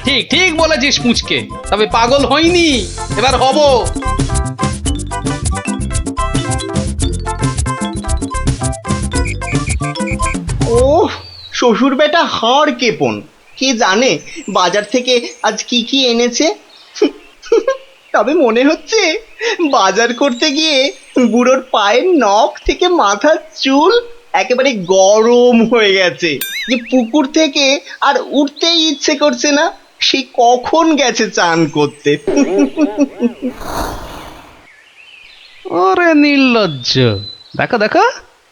ঠিক ঠিক বলেছিস পুচকে, তবে পাগল হইনি, এবার হব। ও শ্বশুর বেটা হাড় কেপন, কে জানে বাজার থেকে আজ কি কি এনেছে। তবে মনে হচ্ছে বাজার করতে গিয়ে বুড়োর পায়ের নখ থেকে মাথার চুল একেবারে গরম হয়ে গেছে, যে পুকুর থেকে আর উঠতেই ইচ্ছে করছে না, সে কখন গেছে চান করতে। ওরে নির্লজ্জ, দেখো দেখো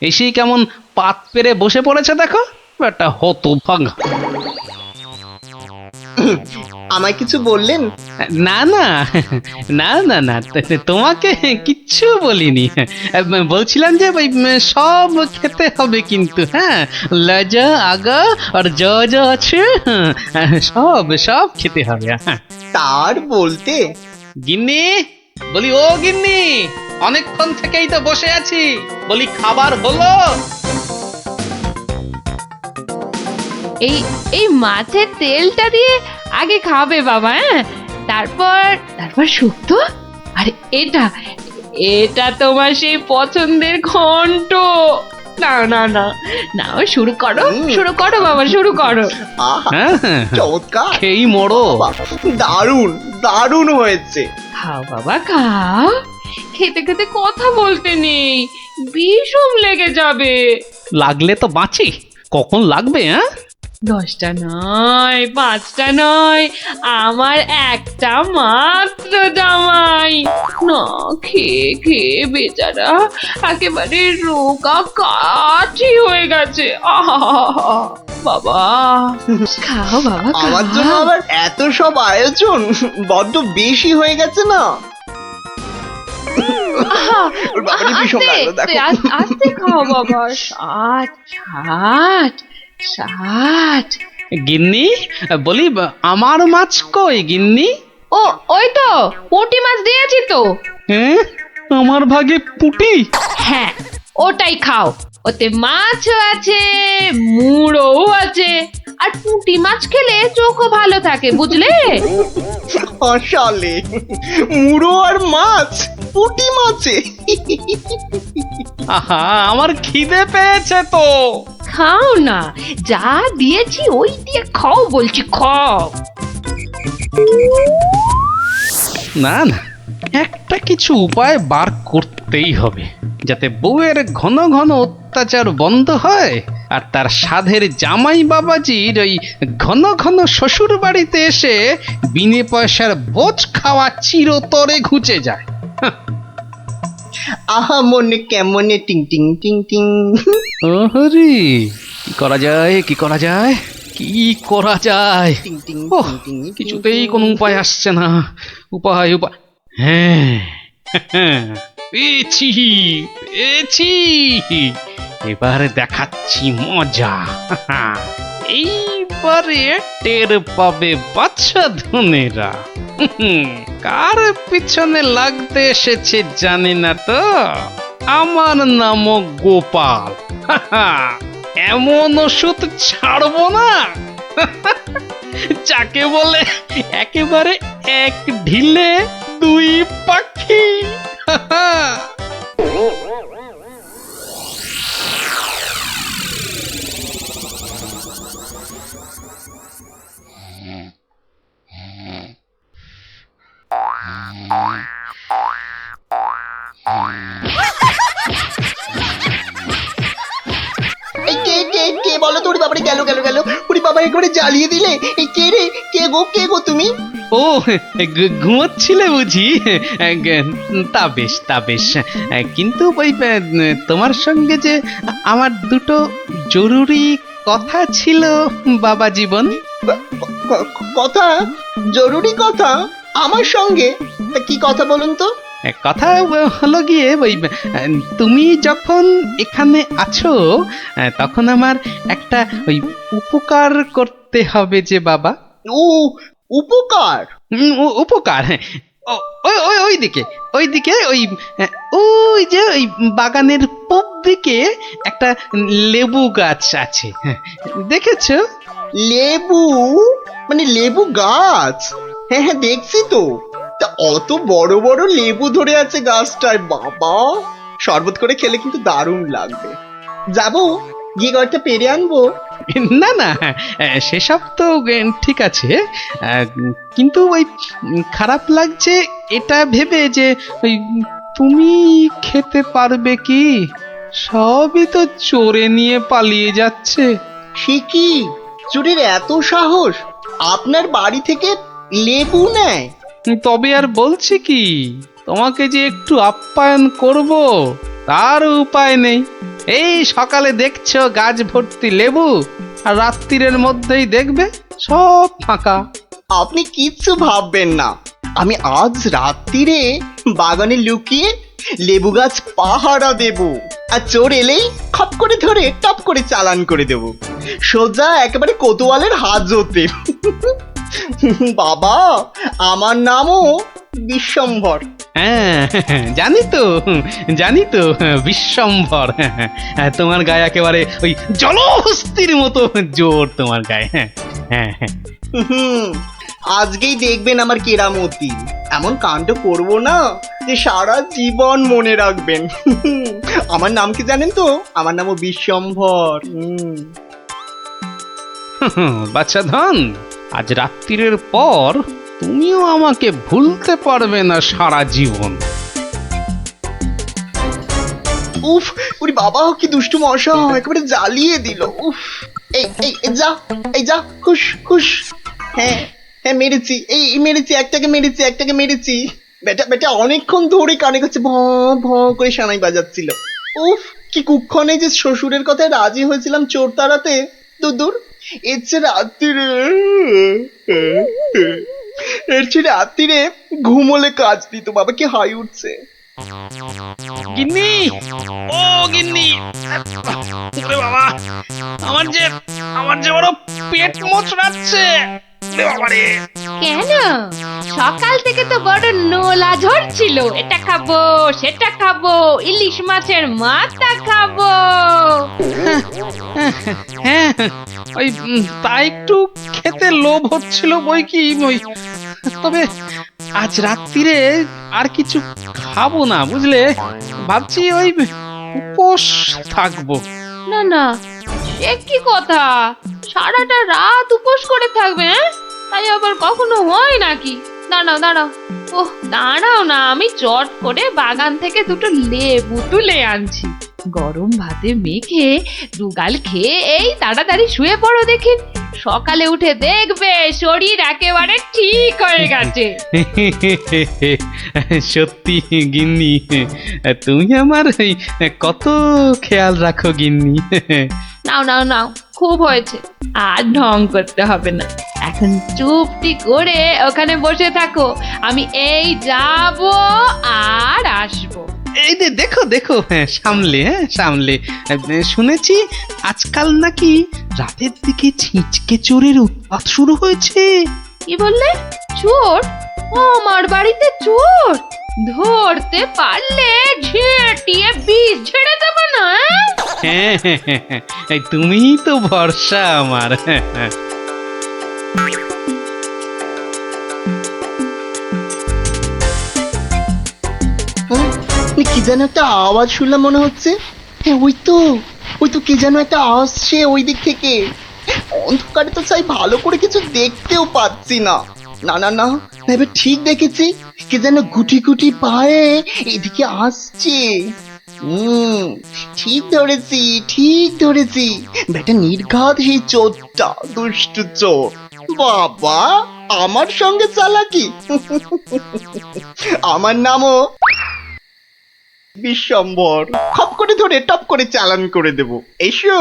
এসেই কেমন পাত পেরে বসে পড়েছে, দেখো একটা হতভাগা। আমায় কিছু বললেন? না না না না না, তোমাকে কিচ্ছু বলিনি। বলছিলাম যে ওই সব খেতে হবে কিন্তু, হ্যাঁ, লজা আগা আর যা যা আছে সব সব খেতে হবে। হ্যাঁ তার বলতে গিন্নি, বলি ও গিন্নি, অনেকক্ষণ থেকেই তো বসে আছি, বলি খাবার হলো? এই এই মাছের তেলটা দিয়ে আগে খাবে বাবা, হ্যাঁ, তারপর তারপর শুক্তো। আর এটা এটা তোমার সেই পছন্দের ঘন্ট। না না না না, শুরু করো শুরু করো বাবা, শুরু করো। আহা, হ্যাঁ হ্যাঁ, চমৎকার, খেয়েই মরো। বাহ, দারুণ দারুণ হয়েছে। খাও বাবা খাও, খেতে খেতে কথা বলতে নেই, বিষম লেগে যাবে। লাগলে তো বাঁচি, কখন লাগবে? হ্যাঁ 10টা নয়, 5টা নয়, আমার একটা মাত্র জামাই। না খেয়ে খেয়ে বেচারা একেবারে রোগা কাঠি হয়ে গেছে। আহা বাবা, খাও বাবা আমার জন্য খাও। আবার এত সব আয়োজন বড্ড বেশি হয়ে গেছে না? আহা, ওর বাবারই ভীষণ আস্তে, লাগলো, দেখো। আস্তে খাও বাবা। 60 60। গিন্নি, বলি আমার মাছ কই গিন্নি? ও ওই তো পুঁটি মাছ দিয়েছি তো। হ্যাঁ, আমার ভাগে পুটি? হ্যাঁ ওটাই খাও, ওতে মাছও আছে, মুড়োও আছে, আর পুঁটি মাছ খেলে চোখও ভালো থাকে, বুঝলে? হাসালে মুড়ো আর মাছ, পুঁটি মাছে। আহা, আমার খিদে পেয়েছে তো। খাও না, যা দিয়েছি ওই দিয়ে খাও বলছি, খাও। না না, একটা কিছু উপায় বার করতেই হবে, যাতে বউয়ের ঘন ঘন অত্যাচার বন্ধ হয়, আর তার সাধের জামাই বাবাজির ওই ঘন ঘন শ্বশুর বাড়িতে এসে বিনে পয়সার বোঝ খাওয়া চিরতরে ঘুচে যায়। আহা মনে কেমনে টিং টিং টিং টিং। ওহরি, কি করা যায়, কি করা যায়, কি করা যায়? টিং টিং ওহ, টিং টিং, কিছুতেই কোনো উপায় আসছে না। উপায় উপায়, হ্যাঁ পেয়েছি পেয়েছি, এবারে দেখাচ্ছি মজা। এইবারে টের পাবে বাচ্চা ধনেরা কার পিছনে লাগতে এসেছে জানি না তো। আমার নাম গোপাল, এমন ওষুধ ছাড়বো না যাকে বলে একেবারে এক ঢিলে দুই পাখি। এই কে কে কে বলো তো? ওরে বাবারে, গেল গেল গেল, ওরে বাবা একবারে জ্বালিয়ে দিলে। এই কে রে? কে গো তুমি? ও, ঘুমোচ্ছিলে বুঝি? তা বেশ তা বেশ, কিন্তু ওই তোমার সঙ্গে যে আমার দুটো জরুরি কথা ছিল বাবা জীবন। কথা? জরুরি কথা আমার সঙ্গে? তা কি কথা বলুন তো? কথা হলো গিয়ে ওই তুমি যখন এখানে আছো তখন আমার একটা ওই উপকার করতে হবে যে বাবা। ও উপকার? উপকার, হ্যাঁ, ওইদিকে ওইদিকে ওই ওই যে ওই বাগানের পূব দিকে একটা লেবু গাছ আছে, হ্যাঁ, দেখেছো? লেবু? মানে লেবু গাছ? হ্যাঁ হ্যাঁ, দেখছি তো। তা অত বড় বড় লেবু ধরে আছে গাছটায়, বাবা! শরবত করে খেলে কিন্তু দারুণ লাগবে। যাবো, গিয়ে কয়েকটা পেরে আনবো। না না, সেসব তো ঠিক আছে, কিন্তু ওই খারাপ লাগছে এটা ভেবে যে ওই তুমি খেতে পারবে কি? সবই তো চোরে নিয়ে পালিয়ে যাচ্ছে। সে কি, চোরের এত সাহস আপনার বাড়ি থেকে লেবু নেয়? তবে আর বলছি কি, তোমাকে যে একটু আপ্যায়ন করব তার উপায় নেই। এই সকালে দেখছো গাছ ভর্তি লেবু, আর রাত্রিরের মধ্যেই দেখবে সব ফাঁকা। আপনি কিচ্ছু ভাববেন না, আমি আজ রাত্রিরে বাগানে লুকিয়ে লেবু গাছ পাহারা দেব, আর চোর এলেই খপ করে ধরে টপ করে চালান করে দেব, সোজা একেবারে কোতোয়ালের হাজতে। বাবা, আমার নামও বিশ্বম্ভর। হ্যাঁ, জানি তো বিশ্বম্ভর। তোমার গায়ে একেবারে ওই জলহস্তির মতো জোর তোমার গায়ে। হ্যাঁ হ্যাঁ হ্যাঁ। হুম, আজকেই দেখবেন আমার কেরামতি। এমন কাণ্ড করব না যে সারা জীবন মনে রাখবেন। আমার নাম কি জানেন তো? আমার নামও বিশ্বম্ভর। বাচ্চা ধন, আজ রাত্রিরের পর তুমিও আমাকে ভুলতে পারবে না সারা জীবন। উফ, ওরে বাবা, কি দুষ্টু মশা, একেবারে জ্বালিয়ে দিল। উফ, এই এই এই যা, এই যা, হুশ হুশ। হ্যাঁ হ্যাঁ, মেরেছি, এই মেরেছি, একটাকে মেরেছি। বেটা বেটা অনেকক্ষণ ধরে কানে কাছে ভ ভ করে সানাই বাজাচ্ছিল। উফ, কি কুক্ষণে যে শ্বশুরের কথায় রাজি হয়েছিলাম চোর তাড়াতে। দূর, এর চেয়ে রাত্রিরে ঘুমোলে কাজ দিত। বাবা, কি হাই উঠছে। গিন্নি, ও গিন্নি, ওরে বাবা, আমার যে বড় পেট মোচড়াচ্ছে। ওরে বাবা রে। কেন? সকাল থেকে তো বড় নোলা ঝরছিল, এটা খাবো সেটা খাবো, ইলিশ মাছের মাথা খাবো। হ্যাঁ, ওই তা একটু খেতে লোভ হচ্ছিল বই কি, ওই তবে আজ রাত্রিরে আর কিছু খাবো না, বুঝলে? ভাবছি ওই উপোস থাকবো। না না, সে কি কথা? সারাটা রাত উপোস করে থাকবে? হ্যাঁ, তাই আবার কখনো হয় নাকি? দাঁড়াও, ওহ দাঁড়াও না, আমি চট করে বাগান থেকে দুটো লেবু তুলে আনছি। গরম ভাতে মেখে দুগাল খেয়ে এই তাড়াতাড়ি শুয়ে পড়ো দেখি, সকালে উঠে দেখবে শরীর একেবারে ঠিক হয়ে গেছে। সত্যি গিন্নি, তুমি আমার এই কত খেয়াল রাখো গিন্নি। নাও, খুব হয়েছে, আর ঢং করতে হবে না। এখন চুপটি করে ওখানে বসে থাকো, আমি এই যাব আর আসবো। এই যে দেখো, হ্যাঁ সামলে। শুনেছি আজকাল নাকি রাতের দিকে ছিঁচকে চোরের উৎপাত শুরু হয়েছে। কি বললে? চোর? আমার বাড়িতে চোর? ধরতে পারলে ঝেঁটিয়ে বিষ ঝেড়ে দেবে না? হ্যাঁ, তুমিই তো ভরসা আমার। কি যেন একটা আওয়াজ শুনলাম মনে হচ্ছে। হ্যাঁ, ওই তো কে যেন একটা আসছে ওই দিক থেকে। অন্ধকারে তো চাই ভালো করে কিছু দেখতেও পাচ্ছি না। না, এবার ঠিক দেখেছি, কে যেন গুটি গুটি পায়ে এদিকে আসছে। ঠিক ধরেছি, বেটা নির্ঘাত সেই চোরটা, দুষ্টু চোর। বাবা, আমার সঙ্গে চালাকি। আমার নামও বিশ্বম্বর। খপ করে ধরে টপ করে চালান করে দেব। এসো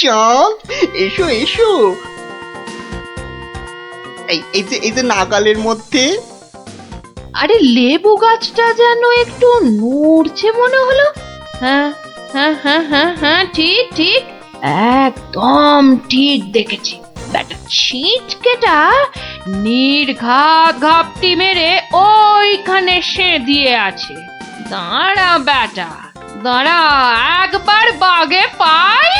চাঁদ, এসো। এই যে নাগালের মধ্যে। আরে লেবু গাছটা যেন একটু নড়ছে মনে হলো। হ্যাঁ, ঠিক, একদম ঠিক দেখেছি। ব্যাটা ছিটকেটা নির্ঘাত ঘাপটি মেরে ওইখানে দিয়ে আছে। দাঁড়া বেটা, একবার বাগে পাই।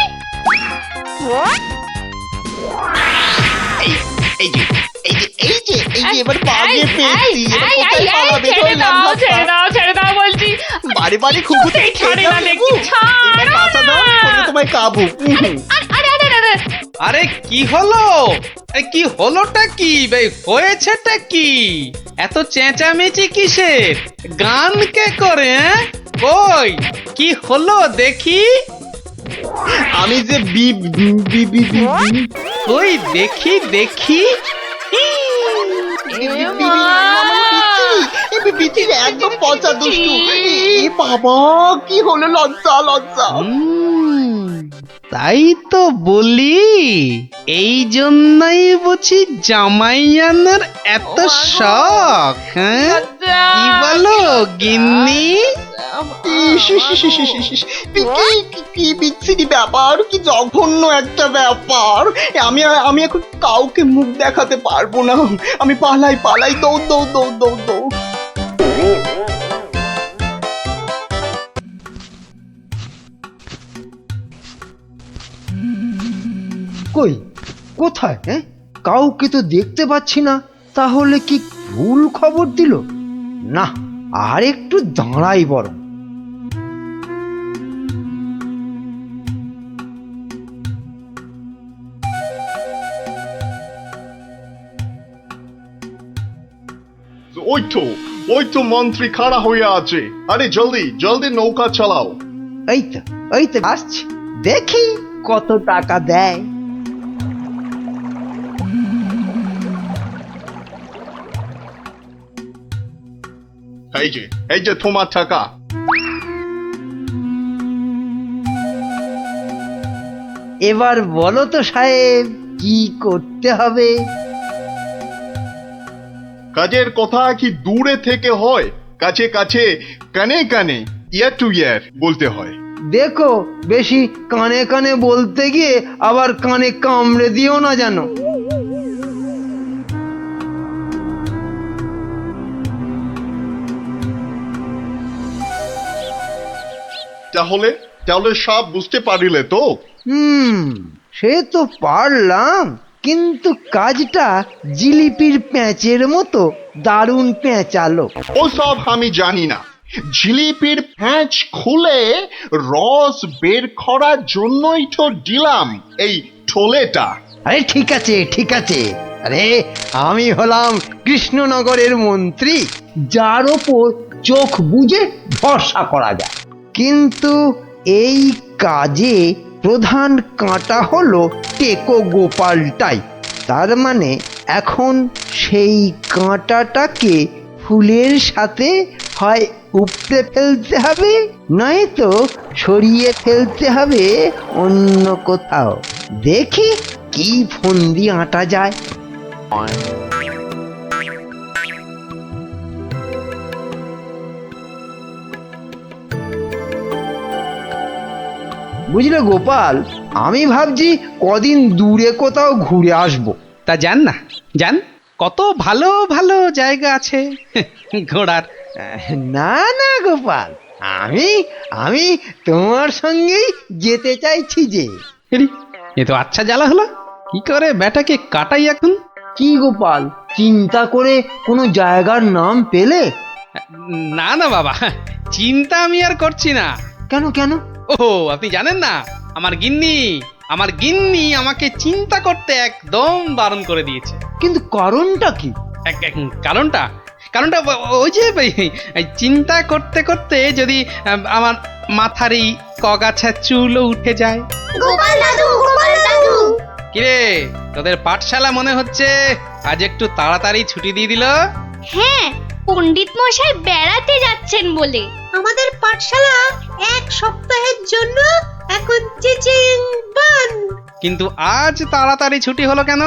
এই যে এই যে এই যে এই যে এবার বাগে পেয়েছি। এবার এই, কোথায় এই, পালাবে? ছেড়ে ধরলাম দাও, ধাপ্পা। ছেড়ে দাও বলছি। বারে বারে খুকুতে ছাড়ে না দেখছি, এবার কাঁচা দাও, আমি তোমায় কাবু। আরে আরে আরে আরে, আরে কি হলো? আরে কি হলোটা কি ভাই, হয়েছেটা কি? এত চেঁচামেচি কিসের? গান কে করে? কই কি হলো দেখি? আমি যে B B B B B কই দেখি দেখি। একদম পচা দুষ্টু। এ বাবা, কি হলো? লজ্জা লজ্জা। তাই তো বলি, এই জন্যই বুঝি জামাই আনার এত শখ, হ্যাঁ? কি বলো গিন্নি? কি বিচ্ছিরি ব্যাপার, কি জঘন্য একটা ব্যাপার। আমি এখন কাউকে মুখ দেখাতে পারবো না। আমি পালাই পালাই, দৌড় দৌড় দৌড় দৌড় দৌড়। কই কোথায়? হ্যাঁ, কাউকে তো দেখতে পাচ্ছি না। তাহলে কি ভুল খবর দিল? না, আর একটু দাঁড়াই বরং। ওই তো মন্ত্রী খাড়া হয়ে আছে। আরে জলদি জলদি নৌকা চালাও। এই তো আসছি, দেখি কত টাকা দেয়। এই যে তোমার টাকা। এবার বলো তো সাহেব, কি করতে হবে? কাজের কথা কি দূরে থেকে হয়? কাছে কাছে, কানে কানে, ইয়ার টু ইয়ার বলতে হয়। দেখো, বেশি কানে কানে বলতে গিয়ে আবার কানে কামড়ে দিও না জানো। তাহলে তাহলে সব বুঝতে পারিলে তো? সে তো পারলাম, কিন্তু কাজটা জিলিপির প্যাঁচের মতো দারুণ পেঁচালো। ও সব আমি জানি না। জিলিপির প্যাঁচ খুলে রস বের করার জন্যই তো দিলাম এই ঠোলেটা। আরে ঠিক আছে ঠিক আছে, আরে আমি হলাম কৃষ্ণনগরের মন্ত্রী, যার ওপর চোখ বুজে ভরসা করা যায়। কিন্তু এই কাজে প্রধান কাঁটা হলো টেকো গোপালটাই। তার মানে এখন সেই কাঁটাটাকে ফুলের সাথে হয় উপড়ে ফেলতে হবে, নয়তো সরিয়ে ফেলতে হবে অন্য কোথাও। দেখি কি ফন্দি আঁটা যায়। বুঝলে গোপাল, আমি ভাবছি কদিন দূরে কোথাও ঘুরে আসবো। তা যান না, যান, কত ভালো ভালো জায়গা আছে ঘোড়ার। না না গোপাল, আমি আমি তোমার সঙ্গেই যেতে চাইছি যে। এরি, এ তো আচ্ছা জ্বালা হলো। কি করে ব্যাটাকে কাটাই এখন? কি গোপাল, চিন্তা করে কোনো জায়গার নাম পেলে? না না বাবা, চিন্তা আমি আর করছি না। কেন কেন? ও আপনি জানেন না, আমার গিন্নি আমাকে চিন্তা করতে একদম বারণ করে দিয়েছে। কিন্তু কারণটা কি? কারণটা কারণটা ওই যে এই চিন্তা করতে করতে যদি আমার মাথার এই কগাছা চুলও উঠে যায়। গোপাল দাদু কিরে, তোদের পাঠশালা মনে হচ্ছে আজ একটু তাড়াতাড়ি ছুটি দিয়ে দিল। হ্যাঁ, পণ্ডিত মশাই বেড়াতে যাচ্ছেন বলে আমাদের পাঠশালা এক সপ্তাহের জন্য এখন চিচিং বন্ধ। কিন্তু আজ তাড়াতাড়ি ছুটি হলো কেন?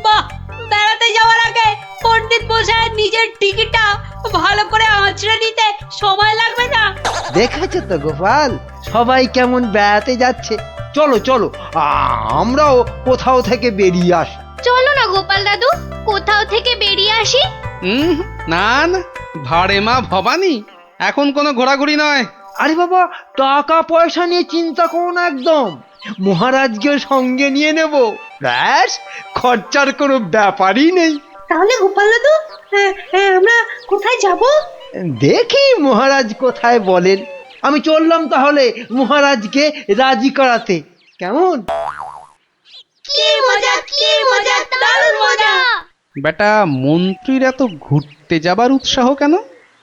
বাহ, বেড়াতে যাওয়ার আগে পণ্ডিত মশাই নিজের টিকিটটা ভালো করে আঁচড়ে নিতে সময় লাগবে না? দেখেছো তো গোপাল, সবাই কেমন বেড়াতে যাচ্ছে। চলো চলো, আমরাও কোথাও থেকে বেরিয়ে আসি। চলো না গোপাল দাদু, কোথাও থেকে বেরিয়ে আসি। না না, ভাড়ে মা ভবানী, এখন কোনো ঘোরাঘুরি নয়। আরে বাবা, টাকা পয়সা নিয়ে চিন্তা করো না একদম। মহারাজকেও সঙ্গে নিয়ে নেব, ব্যাস খরচার কোনো ব্যাপারই নেই। তাহলে গোপাল দাদু আমরা কোথায় যাব? দেখি মহারাজ কোথায় বলেন। আমি চললাম তাহলে মহারাজকে রাজি করাতে, কেমন? কি মজা, কি মজা, দারুণ মজা! বেটা মন্ত্রীর এত ঘুরতে যাবার উৎসাহ কেন?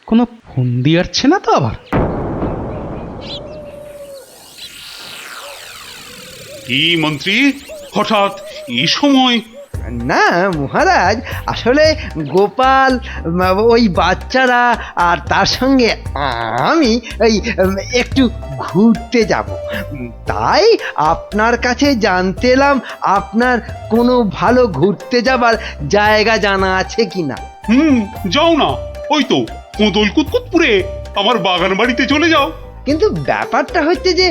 কোনো ফন্দি আসছে না তো আবার? কি মন্ত্রী, হঠাৎ এই সময়? না মহারাজ, আসলে গোপাল, ওই বাচ্চারা আর তার সঙ্গে আমি ওই একটু ঘুরতে যাব, তাই আপনার কাছে জানতে এলাম আপনার কোনো ভালো ঘুরতে যাবার জায়গা জানা আছে কিনা। যাও না, ওই তো কোদল কুতকুতপুরে আমার বাগান বাড়িতে চলে যাও। কিন্তু ব্যাপারটা হচ্ছে যে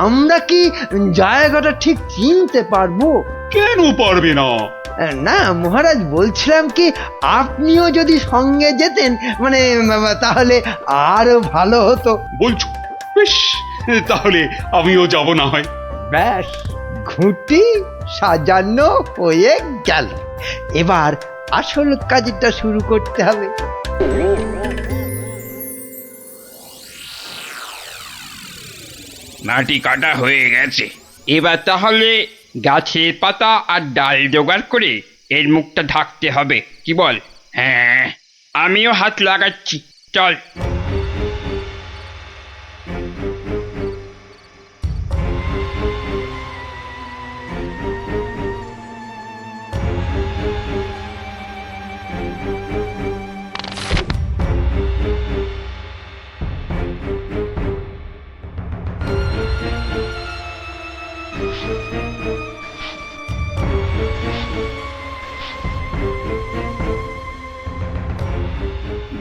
আমরা কি জায়গাটা ঠিক চিনতে পারবো? কেন পারবে না? না মহারাজ, বলছিলাম কি আপনিও যদি সঙ্গে যেতেন, মানে তাহলে আরো ভালো হতো। বলছো? বেশ, তাহলে আমিও যাব না হয়। ব্যাস, ঘুঁটি সাজানো হয়ে গেল, এবার আসল কাজটা শুরু করতে হবে। মাটি কাটা হয়ে গেছে, এবার তাহলে গাছের পাতা আর ডাল জোগাড় করে এর মুখটা ঢাকতে হবে, কি বল? হ্যাঁ, আমিও হাত লাগাচ্ছি, চল।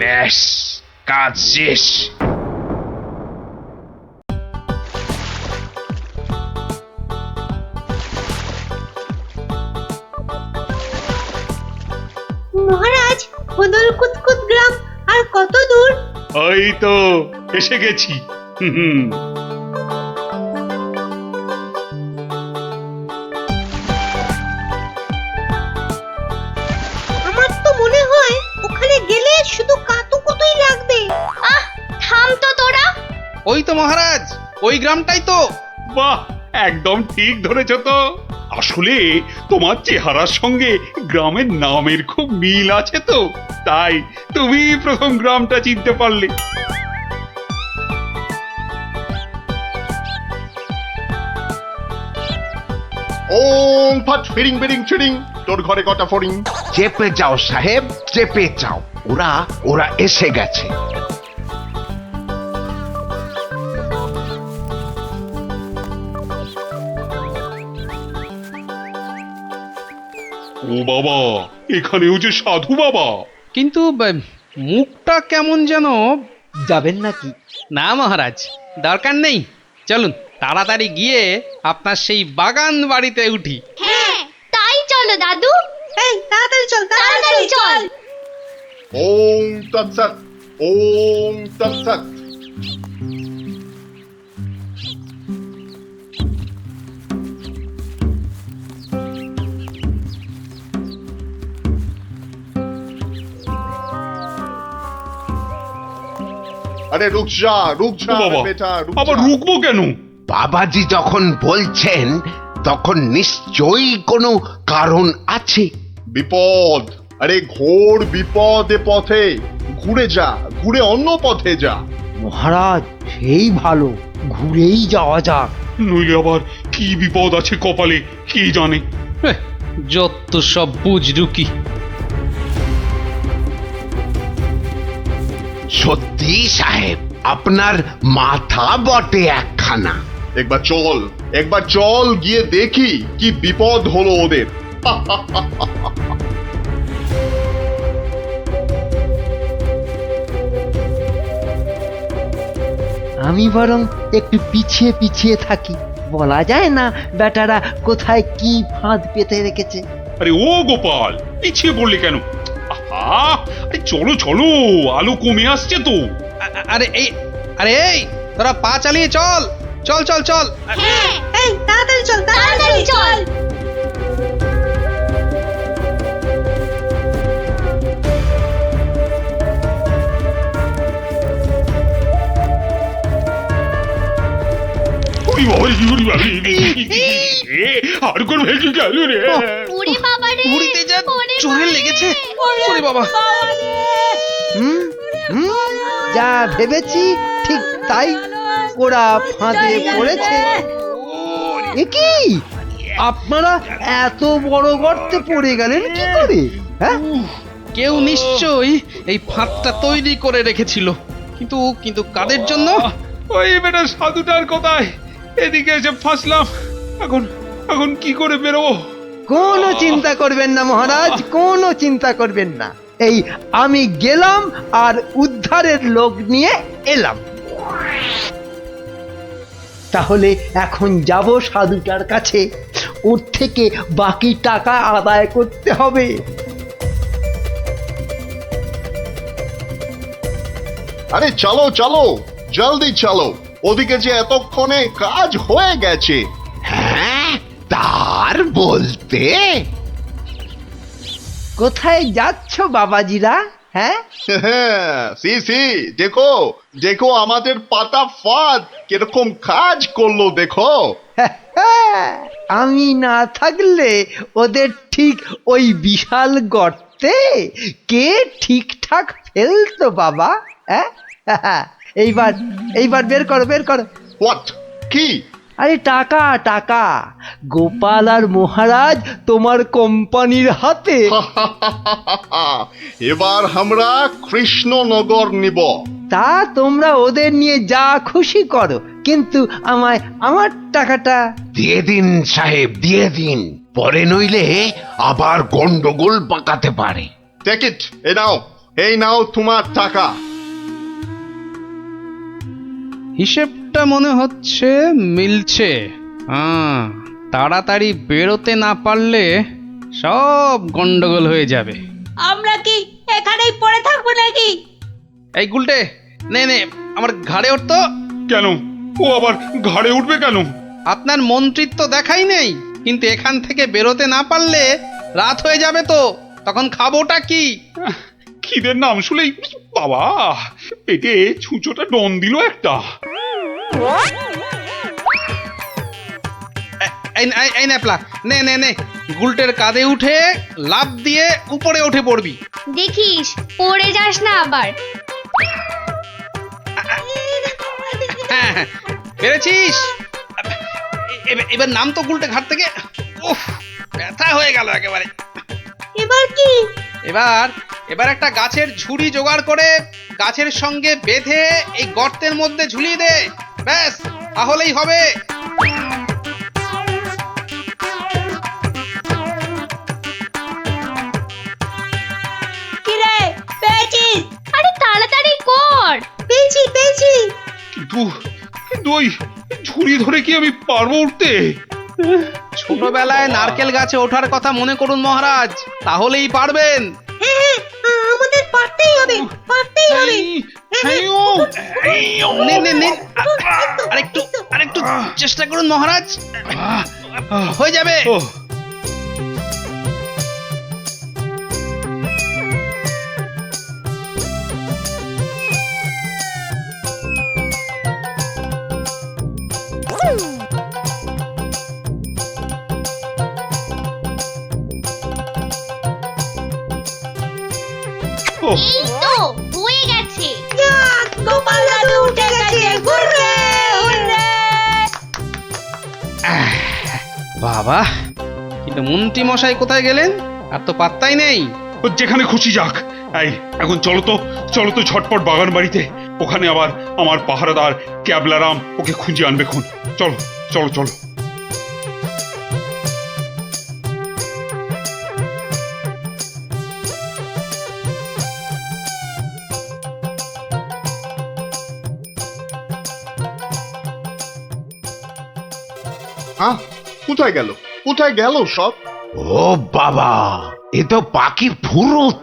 ব্যাস, কাজ শেষ। মহারাজ, কোদল কুতকুত গ্রাম আর কত দূর? ওই তো এসে গেছি। হুম, আমার তো মনে হয় ওখানে গেলে শুধু কাতুকুতুই লাগবে। থাম তো তোরা! ওই তো মহারাজ, ওই গ্রামটাই তো। বাহ, একদম ঠিক ধরেছ তো। আসলে তোমার চেহারার সঙ্গে গ্রামের নামের খুব মিল আছে তো, তাই তুমি প্রথম গ্রামটা চিনতে পারলে। ওম ফট ফিরিং বিরিং চিরিং, তোর ঘরে কটা ফড়িং? চেপে যাও সাহেব, চেপে যাও, ওরা ওরা এসে গেছে। ও বাবা, এখানেও যে সাধু বাবা। কিন্তু মুখটা কেমন যেন। যাবেন নাকি? না মহারাজ, দরকার নেই, চলুন তাড়াতাড়ি গিয়ে আপনার সেই বাগান বাড়িতে উঠি। হ্যাঁ, তাই চলো দাদু। এই তাড়াতাড়ি চল, তাড়াতাড়ি চল। ওম তৎসৎ, ওম তৎসৎ। আরে রুক যা, রুক যা ও বাবা, বেটা, রুক আবার যা। রুকবো কেন? বাবাজি যখন বলছেন তখন নিশ্চয়ই কোনো কারণ আছে। বিপদ, আরে ঘোর বিপদ এ পথে। ঘুরে যা, ঘুরে অন্য পথে যা। মহারাজ, সেই ভালো, ঘুরেই যাওয়া যাক। নইলে আবার কি বিপদ আছে কপালে, কি জানে। যত সব বুঝরুকি। সত্যি সাহেব, আপনার মাথা বটে একখানা। একবার চল, একবার চল, গিয়ে দেখি কি বিপদ হলো ওদের। আমি বরং একটু পিছিয়ে পিছিয়ে থাকি, বলা যায় না বেটারা কোথায় কি ফাঁদ পেতে রেখেছে। আরে ও গোপাল, পিছিয়ে পড়লে কেন? আহা, আরে চলো চলো, আলো কমে আসছে তো। আরে এই তোরা পা চালিয়ে চল, চল চল চল। হ্যাঁ, এই এই তাড়াতাড়ি চল তাড়াতাড়ি চল। ওরে বাবা, ওরে বাবা, আর কোন ভেলকি গেল রে? ওরে বাবা রে, ঘুড়িতে যা চোরে লেগেছে। ওরে বাবা, হুম হুম যা ভেবেছি ঠিক তাই, ওরা ফাঁদে পড়েছে। এ কি, আপনারা এত বড় গর্তে পড়ে গেলেন কি করে? হ্যাঁ, কেউ নিশ্চয়ই এই ফাঁদটা তৈরি করে রেখেছিল, কিন্তু কিন্তু কাদের জন্য? ওই বেটা সাধুটার কোথায়? এদিকে এসে ফাঁসলাম। এখন এখন কি করে বেরোবো? কোনো চিন্তা করবেন না মহারাজ, কোনো চিন্তা করবেন না। এই আমি গেলাম আর উদ্ধারের লোক নিয়ে এলাম। তাহলে এখন যাব সাধুটার কাছে, ওর থেকে বাকি টাকা আদায় করতে হবে। আরে চলো চলো, জলদি চলো, ওদিকে যে এতক্ষণে কাজ হয়ে গেছে। হ্যাঁ, তার বলতে কোথায় যাচ্ছ বাবাজিরা? হ্যাঁ, সি সি, দেখো দেখো আমাদের পাতা ফাঁদ কিরকম কাজ করলো দেখো। আমি না থাকলে ওদের ঠিক ওই বিশাল গর্তে কে ঠিকঠাক ফেলতো বাবা? হ্যাঁ, এইবার এইবার বের করো বের করো। হোয়াট? কি? আরে টাকা টাকা, গোপাল আর মহারাজ তোমার কোম্পানির হাতে। এবার আমরা কৃষ্ণনগর নিব। তা তোমরা ওদের নিয়ে যা খুশি করো, কিন্তু আমায় আমার টাকাটা। দিয়ে দিন সাহেব, দিয়ে দিন, পরে নইলে আবার গন্ডগোল পাকাতে পারে। টেক ইট, এই নাও তোমার টাকা। হিসেবটা মনে হচ্ছে মিলছে। হ্যাঁ, তাড়াতাড়ি বেরোতে না পারলে সব গন্ডগোল হয়ে যাবে। আমরা কি এখানেই পড়ে থাকবো নাকি? এই গুলটে, নে নে আমার ঘাড়ে উঠতো। কেন? ও আবার ঘাড়ে উঠবে কেন? আপনার মন্ত্রিত্ব দেখাই নেই, কিন্তু এখান থেকে বেরোতে না পারলে রাত হয়ে যাবে তো, তখন খাবোটা কি? খিদের নাম শুলেই বাবা পেটে ছুঁচোটা ডন দিল একটা। এই ন্যাপলা, নে নে নে, গুলটের কাঁধে উঠে লাফ দিয়ে উপরে উঠে পড়বি। দেখিস পড়ে যাস না আবার। হ্যাঁ হ্যাঁ, পেরেছিস। এবার নাম তো গুলটে ঘাট থেকে। উফ, ব্যথা হয়ে গেল একেবারে। এবার কি? এবার এবার একটা গাছের ঝুড়ি জোগাড় করে গাছের সঙ্গে বেঁধে এই গর্তের মধ্যে ঝুলিয়ে দে, ব্যাস তাহলেই হবে। কিরে, পেয়েছিস? আরে তাড়াতাড়ি কর। পেয়েছি পেয়েছি। কিন্তু কিন্তু ওই ঝুড়ি ধরে কি আমি পারবো উঠতে? ছোটবেলায় নারকেল গাছে ওঠার কথা মনে করুন মহারাজ, তাহলেই পারবেন। হ্যাঁ হ্যাঁ, আমাদের পারতেই হবে, পারতেই হবে। নে নে নে, আরেকটু চেষ্টা করুন মহারাজ, হয়ে যাবে। ও ও, এই তো হয়ে গেছে। যাক, গোপাল দাদু উঠে গেছে। Hurray hurray. বাবা, কিন্তু মন্ত্রী মশাই কোথায় গেলেন? আর তো পাত্তাই নেই। ও যেখানে খুশি যাক। এই এখন চলো তো ঝটপট বাগান বাড়িতে, ওখানে আবার আমার পাহারাদার ক্যাবলারাম ওকে খুঁজে আনবে খুন। চলো চলো চলো। হ্যাঁ, কোথায় গেল কোথায় গেল সব? ও বাবা, এ তো পাখির ফুরুত।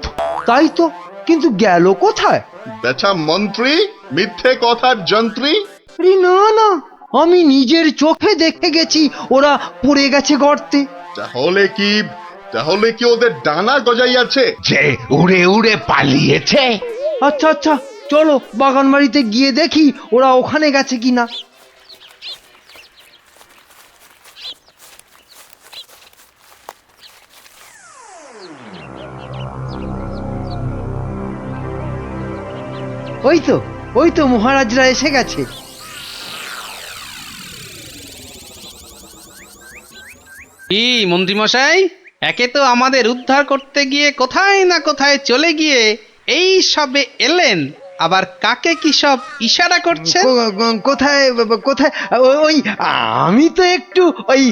তাই তো, কিন্তু গেল কোথায়? বেটা মন্ত্রী, মিথ্যে কথার যন্ত্রী। আরে না না, আমি নিজের চোখে দেখে গেছি ওরা পড়ে গেছে গর্তে। তাহলে কি ওদের ডানা গজাইয়াছে? যে উড়ে উড়ে পালিয়েছে। আচ্ছা আচ্ছা, চলো বাগান বাড়িতে গিয়ে দেখি ওরা ওখানে গেছে কিনা। ওই তো মহারাজরা এসে গেছে। কি মন্ত্রীমশাই, একে তো আমাদের উদ্ধার করতে গিয়ে কোথায় না কোথায় চলে গিয়ে এই সবে এলেন, আবার কাকে কি সব ইশারা করছেন? কোথায় কোথায়? ওই আমি তো একটু ওই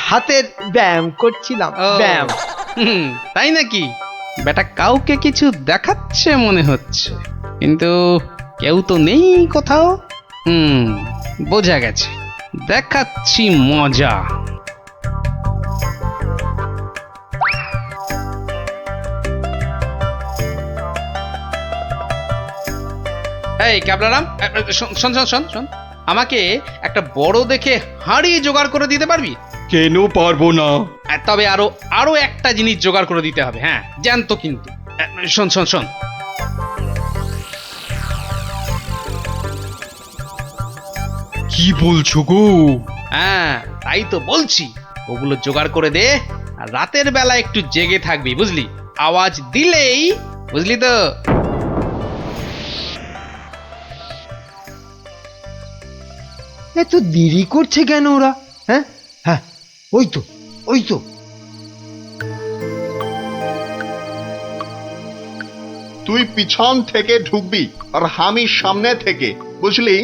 হাতের ব্যায়াম করছিলাম। ও, ব্যায়াম। তাই নাকি? বেটা কাউকে কিছু দেখাচ্ছে মনে হচ্ছে, কিন্তু কেউ তো নেই কোথাও। বোঝা গেছে, দেখাচ্ছি মজা। এই ক্যাবলারাম, শোন শোন শোন শোন, আমাকে একটা বড় দেখে হাঁড়ি জোগাড় করে দিতে পারবি? কেন পারবো না? তবে আরো একটা জিনিস জোগাড় করে দিতে হবে, হ্যাঁ জানতো কিন্তু। শোন শোন শোন, কি বলছো গো? হ্যাঁ তাই তো বলছি, ওগুলো জোগাড় করে দে, আর রাতের বেলা একটু জেগে থাকবি, বুঝলি? আওয়াজ দিলেই, বুঝলি তো? এত দেরি করছে কেন ওরা? হ্যাঁ হ্যাঁ, ওই তো। তুই পিছন থেকে ঢুকবি আর আমি সামনে থেকে, বুঝলি?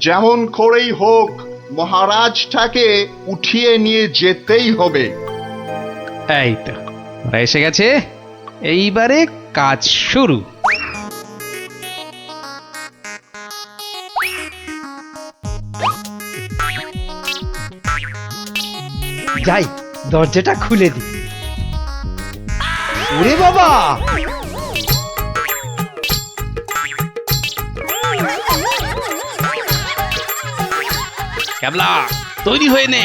যেমন করেই হোক মহারাজটাকে উঠিয়ে নিয়ে যেতেই হবে। এই তো ওরা এসে গেছে, এইবারে কাজ শুরু। যাই, দরজাটা খুলে দি। ওরে বাবা, ক্যাবলা তৈরি হয়ে নে,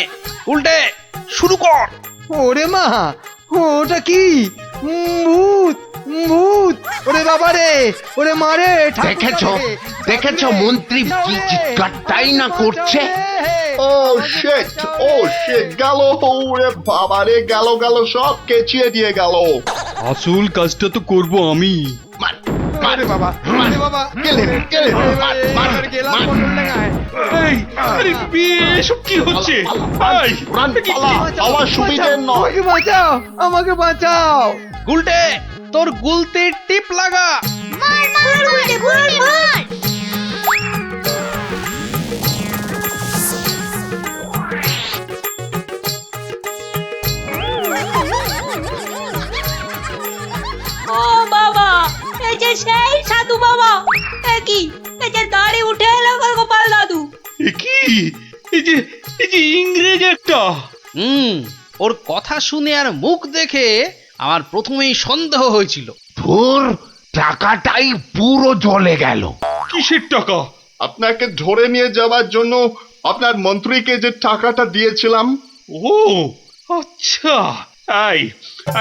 উল্টে শুরু কর। ওরে মা, ওটা কি? ভূত ভূত! ওরে বাবা রে, ওরে মারে! দেখেছো মন্ত্রী কি চিৎকারটাই না করছে? ও শিট, গেল! ওরে বাবারে, গেল সব কেচিয়ে দিয়ে গেল। আসল কাজটা তো করব আমি। মার, ওরে বাবা, ওরে বাবা! গেলেন, মার, মার, গেলাম মার। বটল ডাঙায়। এই, আরে এসব কি হচ্ছে? এই, রান, পালা, আমার সুবিধে নয়। আমাকে বাঁচাও, আমাকে বাঁচাও! গুলটে, তোর গুলতির টিপ লাগা। মার উল্টে, মার! ও বাবা, এই যে সেই সাধু বাবা, এ কি, এই যে দাড়ি উঠে এলো গো গোপাল দাদু। এ কি? এই যে ইংরেজ একটা। ওর কথা শুনে আর মুখ দেখে আমার প্রথমেই সন্দেহ হয়েছিল। ধুর, টাকাটাই পুরো জ্বলে গেল। কিসের টাকা? আপনাকে ধরে নিয়ে যাওয়ার জন্য আপনার মন্ত্রীকে যে টাকাটা দিয়েছিলাম। ও আচ্ছা,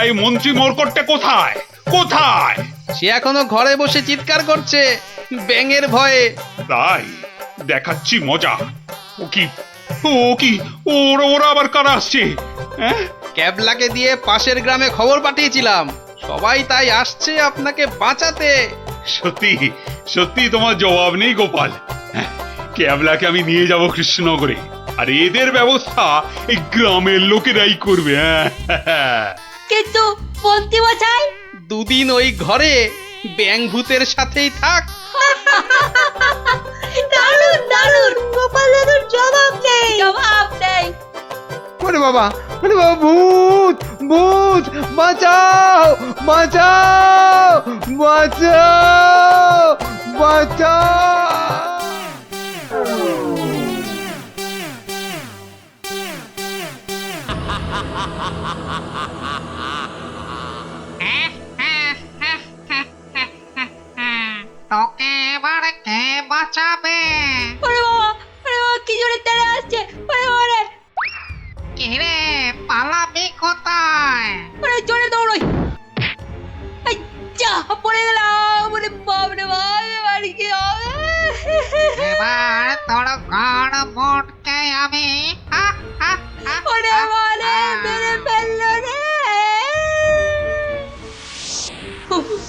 এই মন্ত্রী মরকটটা কোথায়? সে এখনো ঘরে বসে চিৎকার করছে ব্যাঙের ভয়ে। তাই দেখাচ্ছি মজা। ও কি ওরা আবার কারা আসছে? হ্যাঁ, ক্যাবলাকে দিয়ে পাশের গ্রামে খবর পাঠিয়েছিলাম, সবাই তাই আসছে আপনাকে বাঁচাতে। সত্যি তোমার জবাব নেই গোপাল। হ্যাঁ, ক্যাবলাকে আমি নিয়ে যাব কৃষ্ণনগরে, আর এদের ব্যবস্থা এই গ্রামের লোকেরাই করবে। হ্যাঁ, কিন্তু মন্ত্রী মশাই, দুদিন ওই ঘরে ব্যাঙ ভূতের সাথেই থাক। দারুণ! গোপাল দাদুর জবাব নেই। ওরে বাবা, ভূত ভূত! বাঁচাও, বাঁচাও, বাঁচাও, বাঁচাও! ওরে বাবা, কি জোরে তেড়ে আসছে!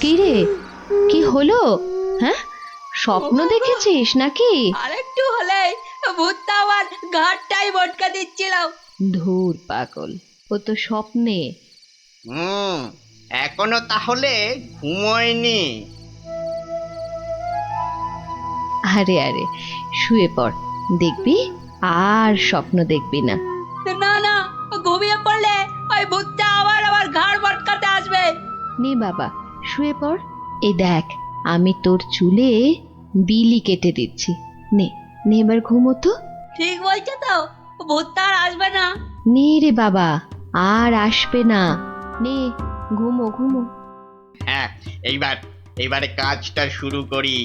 কি রে, কি হলো? হ্যাঁ, স্বপ্ন দেখেছিস নাকি? আরেকটু হলে ভূতটা আমার ঘাটটাই বটকা দিচ্ছিল। ধুর পাগল, ও তো স্বপ্নে। এখনো তাহলে ঘুমোয়নি। আরে আরে, শুয়ে পড়, দেখবি আর স্বপ্ন দেখবি না। না না, ঘুমিয়ে পড়লে ওই ভূতটা আবার আমার ঘাড় বটকাতে আসবে। নে বাবা, শুয়ে পড়। এই দেখ, আমি তোর চুলে বিলি কেটে দিচ্ছি। নে নে, এবার ঘুমো তো। ঠিক বলছো তো, ভূতটা আর আসবে না। নে রে বাবা, আর আসবে না। নে, ঘুমো ঘুমো। হ্যাঁ, এইবারে কাজটা শুরু করি।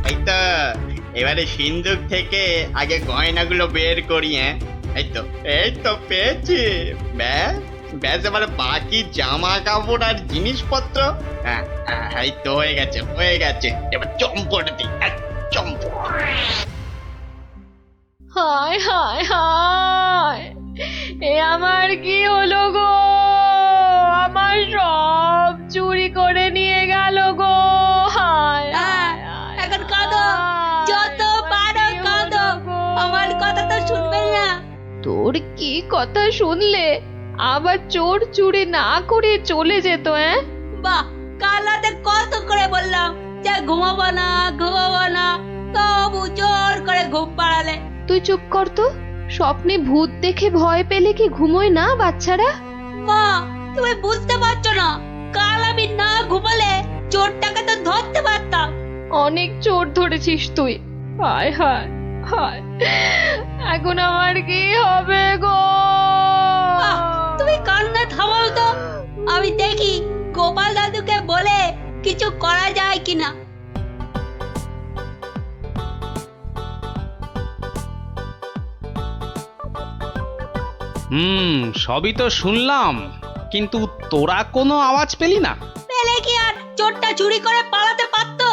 এই তো, এবারে সিন্দুক থেকে আগে গয়নাগুলো বের করি। হ্যাঁ, এই তো পেয়েছি। ব্যাস ব্যাস, এবারে বাকি জামা কাপড় আর জিনিসপত্র। হ্যাঁ হ্যাঁ, এই তো হয়ে গেছে। এবার চম্পট দিই, চম্পট। হায় হায় হায়, এ আমার কি হলো গো? আমার সব চুরি করে নিয়ে গেল গো। হায় হায় হায়, এখন কাঁদো, যত পারো কাঁদো, আমার কথা তো শুনবে না। তোর কি কথা শুনলে আবার চোর চুরি না করে চলে যেত? বাহ, কাল রাতে কত করে বললাম যে ঘুমাবো না, তবু জোর করে ঘুম পাড়ালে। তুই চুপ কর তো। স্বপ্নে ভূত দেখে ভয় পেলে কি ঘুমোয় না বাচ্চারা? মা, তুমি বুঝতে পারছো না, কাল আমি না ঘুমালে চোরটাকে তো ধরতে পারতাম। অনেক চোর ধরেছিস তুই। হায় হায় হায়, এখন আমার কি হবে গো? আহ, তুমি কান্না থামাও তো, আমি দেখি গোপাল দাদুকে বলে কিছু করা যায় কিনা। সবই তো শুনলাম, কিন্তু তোরা কোনো আওয়াজ পেলি না। পেলে কি আর চোরটা চুরি করে পালাতে পারতো?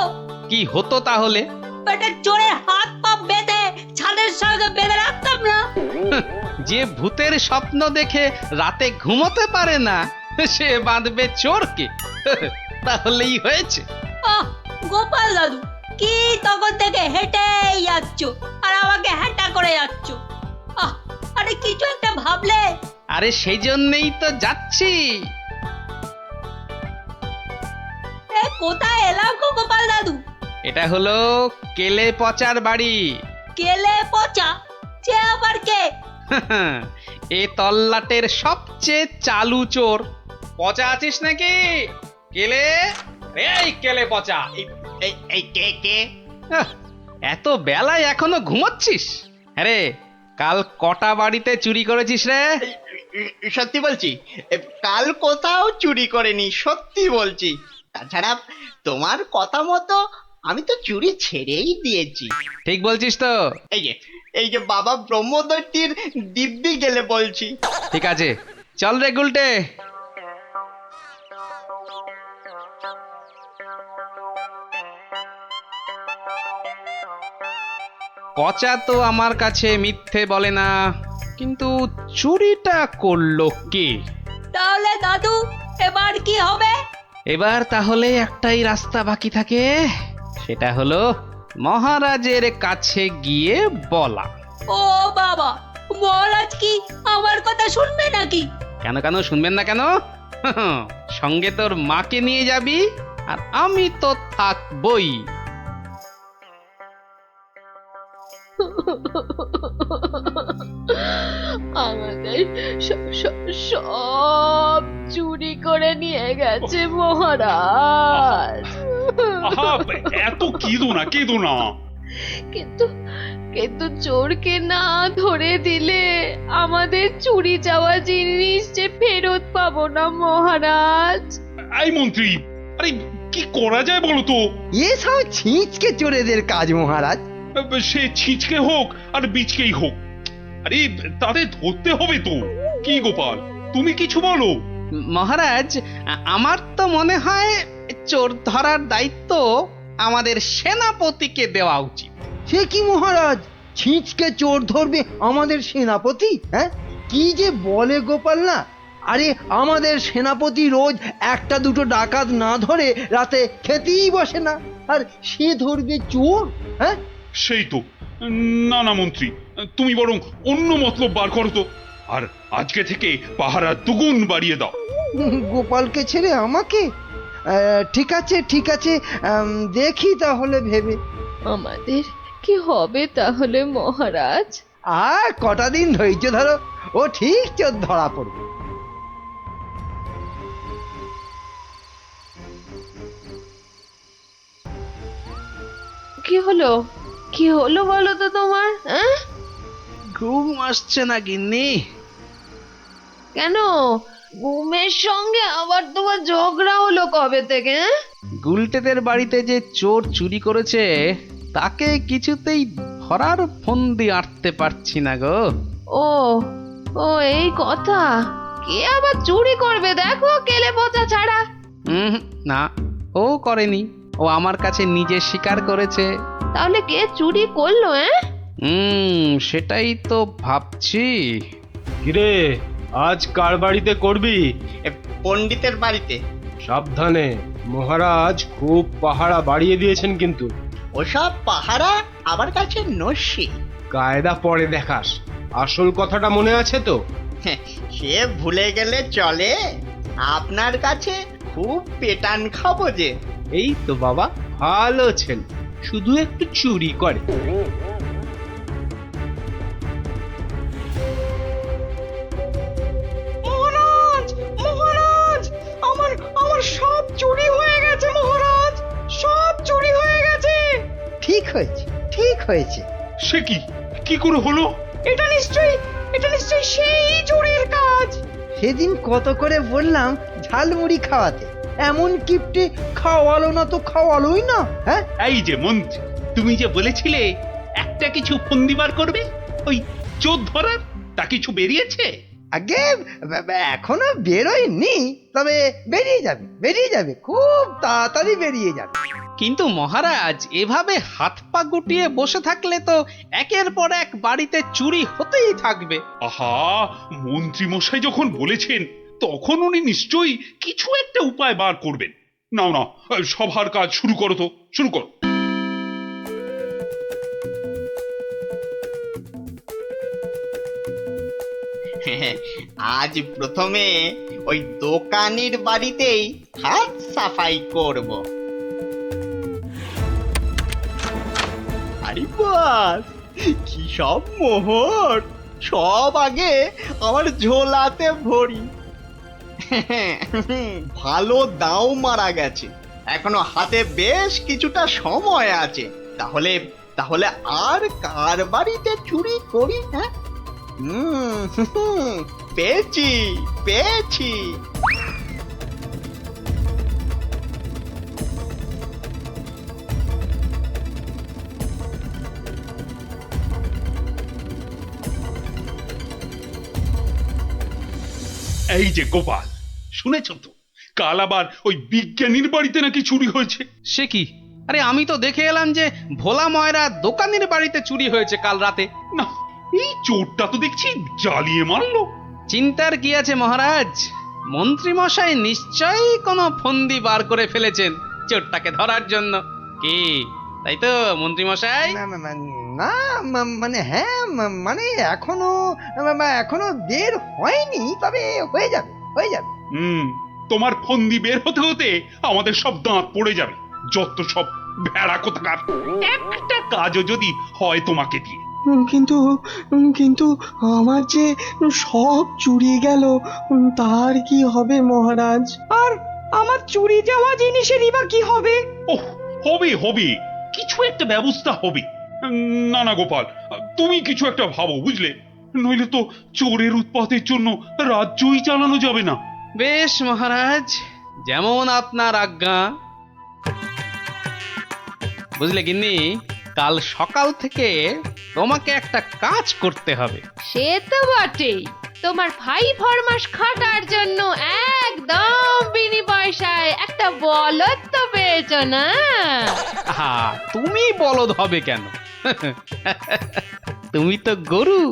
কি হতো তাহলে? পেটের চোরের হাত পা বেঁধে ছাদের সঙ্গে বেঁধে রাখতাম না। যে ভূতের স্বপ্ন দেখে রাতে ঘুমোতে পারে না, সে বাঁধবে চোরকে। তাহলেই হয়েছে। আহ, গোপাল দাদু, কি তখন থেকে হেঁটেই যাচ্ছ আর আমাকে হ্যাঁটা করে যাচ্ছ? আরে কিছু একটা ভাবলে। আরে সেই জন্যই তো যাচ্ছি। কোথায় এলাম গো গোপাল দাদু? এটা হলো কেলে পচার বাড়ি। কেলে পচা? সে আবার কে? এ তল্লাটের সবচেয়ে চালু চোর। পচা আছিস নাকি? কেলে, এই কেলে পচা। এই কে? এত বেলায় এখনো ঘুমোচ্ছিস? আরে কাল কটা বাড়িতে চুরি করেছিস রে? সত্যি বলছি, কাল কোথাও চুরি করেনি, সত্যি বলছি। তাছাড়া তোমার কথা মতো আমি তো চুরি ছেড়েই দিয়েছি। ঠিক বলছিস তো? এই যে বাবা ব্রহ্মদৈত্যের দিব্যি গেলে বলছি। ঠিক আছে, চল রে গুলটে। পচা তো আমার কাছে মিথ্যে বলে না, কিন্তু চুরিটা করলো কে? তাহলে দাদু, এবার কি হবে? এবার তাহলে একটাই রাস্তা বাকি থাকে, সেটা হলো মহারাজের কাছে গিয়ে বলা। ও বাবা, মহারাজ কি আমার কথা শুনবে নাকি? কেন কেন শুনবেন না কেন? সঙ্গে তোর মাকে নিয়ে যাবি, আর আমি তো থাকবই। আমাদের সব চুরি করে নিয়ে গেছে মহারাজ। এত কেঁদো না। কিন্তু চোরকে না ধরে দিলে আমাদের চুরি যাওয়া জিনিস যে ফেরত পাবো না মহারাজ। এই মন্ত্রী, আরে কি করা যায় বলো তো? এসব ছিঁচকে চোরেদের কাজ মহারাজ। সে ছিচকে হোক আর বিচকেই হোক, আরে তাদের ধরতে হবে তো। কি গোপাল, তুমি কিছু বলো। মহারাজ, আমার তো মনে হয় চোর ধরার দায়িত্ব আমাদের সেনাপতিকে দেওয়া উচিত। সে কি মহারাজ, ছিঁচকে চোর ধরবে আমাদের সেনাপতি? হ্যাঁ, কি যে বলে গোপাল না। আরে আমাদের সেনাপতি রোজ একটা দুটো ডাকাত না ধরে রাতে খেতেই বসে না, আর সে ধরবে চোর? হ্যাঁ, সেই তো। না না মন্ত্রী, তুমি বরং অন্য মতলব বার করো তো, আর আজকে থেকে পাহারা দুগুণ বাড়িয়ে দাও। গোপালকে ছেড়ে আমাকে? ঠিক আছে ঠিক আছে, দেখি তাহলে ভেবে। আমাদের কি হবে তাহলে মহারাজ? আর কটা দিন ধৈর্য ধরো, ও ঠিক চোর ধরা পড়বে। কি হলো, কি হলো বলো তো তোমার? হ্যাঁ, ঘুম আসছে না গিন্নি? কেন ঘুমের সঙ্গে আবার তোমার ঝগড়া হলো কবে থেকে? হ্যাঁ? গুলটেদের বাড়িতে যে চোর চুরি করেছে তাকে কিছুতেই ধরার ফন্দি আঁটতে পারছি না গো। ও ও এই কথা। কে আবার চুরি করবে দেখো, কেলে পচা ছাড়া। না, ও করেনি, ও আমার কাছে নিজে স্বীকার করেছে। তাহলে কে চুরি করলো? সেটাই তো ভাবছি। কিরে, আজ কার বাড়িতে করবি? পণ্ডিতের বাড়িতে। সাবধানে, মহারাজ খুব পাহারা বাড়িয়ে দিয়েছেন কিন্তু। ওসব পাহারা আমার কাছে নস্যি। কায়দা পরে দেখাস, আসল কথাটা মনে আছে তো? সে ভুলে গেলে চলে? আপনার কাছে খুব পেটান খাবো যে। এই তো বাবা, ভালো ছেলে, শুধু একটু চুরি করে। মহারাজ, মহারাজ, আমার সব চুরি হয়ে গেছে মহারাজ, সব চুরি হয়ে গেছে। ঠিক হয়েছে ঠিক হয়েছে। সে কি, কি করে হলো? এটা নিশ্চয়ই সেই চোরের কাজ। সেদিন কত করে বললাম ঝালমুড়ি খাওয়াতে, এমন কিপটে খাওয়ালো না তো খাওয়ালোই না। হ্যাঁ, এই যে মন্ত্রী, তুমি যে বলেছিলে একটা কিছু ফন্দি বার করবে ওই চোর ধরার, তা কিছু বেরিয়েছে? আগে এখনো বেরোয়নি, তবে বেরিয়ে যাবে, খুব তাড়াতাড়ি বেরিয়ে যাবে। কিন্তু মহারাজ, এভাবে হাত পা গুটিয়ে বসে থাকলে তো একের পর এক বাড়িতে চুরি হতেই থাকবে। আহা, মন্ত্রী মশাই যখন বলেছেন তখন উনি নিশ্চয়ই কিছু একটা উপায় বার করবেন। নাও না, সভার কাজ শুরু করো তো, শুরু করো। আজ প্রথমে ওই দোকানির বাড়িতেই হাত সাফাই করব। আরে বাস, কি সব মোহর! সব আগে আমার ঝোলাতে ভরি। ভালো দাও মারা গেছে, এখনো হাতে বেশ কিছুটা সময় আছে। তাহলে তাহলে আর কার বাড়িতে চুরি করি? হ্যাঁ, পেয়েছি পেয়েছি। এই যে গোপাল, শুনেছ তো কাল আবার ওই বিজ্ঞানীর বাড়িতে নাকি চুরি হয়েছে? সে কি? আরে আমি তো দেখে এলাম যে ভোলা ময়রা দোকানের বাড়িতে চুরি হয়েছে কাল রাতে। না, এই চোরটা তো দেখছি জ্বালিয়ে মারলো। চিন্তার কি আছে মহারাজ, মন্ত্রী মশাই নিশ্চয়ই কোনো ফন্দি বার করে ফেলেছেন চোরটাকে ধরার জন্য। কি তাই তো মন্ত্রী মশাই? না মানে হ্যাঁ, মানে এখনো বের হয়নি, তবে হয়ে যাবে। তোমার ফন্দি বের হতে হতে আমাদের সব দাঁত পড়ে যাবে, যত সব ভেড়া কোথাকার। একটা কাজও যদি হয় তোমাকে দিয়ে। কিন্তু আমার যে সব চুরি গেল, তার কি হবে মহারাজ? আর আমার চুরি যাওয়া জিনিসেরই বা কি হবে? ওহ, হবে হবে, কিছু একটা ব্যবস্থা হবে। না না গোপাল, তুমি কিছু একটা ভাবো, বুঝলে? নইলে তো চোরের উৎপাতের জন্য রাজ্যই চালানো যাবে না। বেশ মহারাজ, যেমন আপনার আজ্ঞা। বুঝলে গিন্নি, কাল সকাল থেকে তোমাকে একটা কাজ করতে হবে। সে তো বটেই, তোমার ভাই ফরমাস খাটার জন্য একদম বিনি পয়সায় একটা বলদ তো পেয়েছ না? আহা, তুমি বলদ হবে কেন? তুমি তো গরু।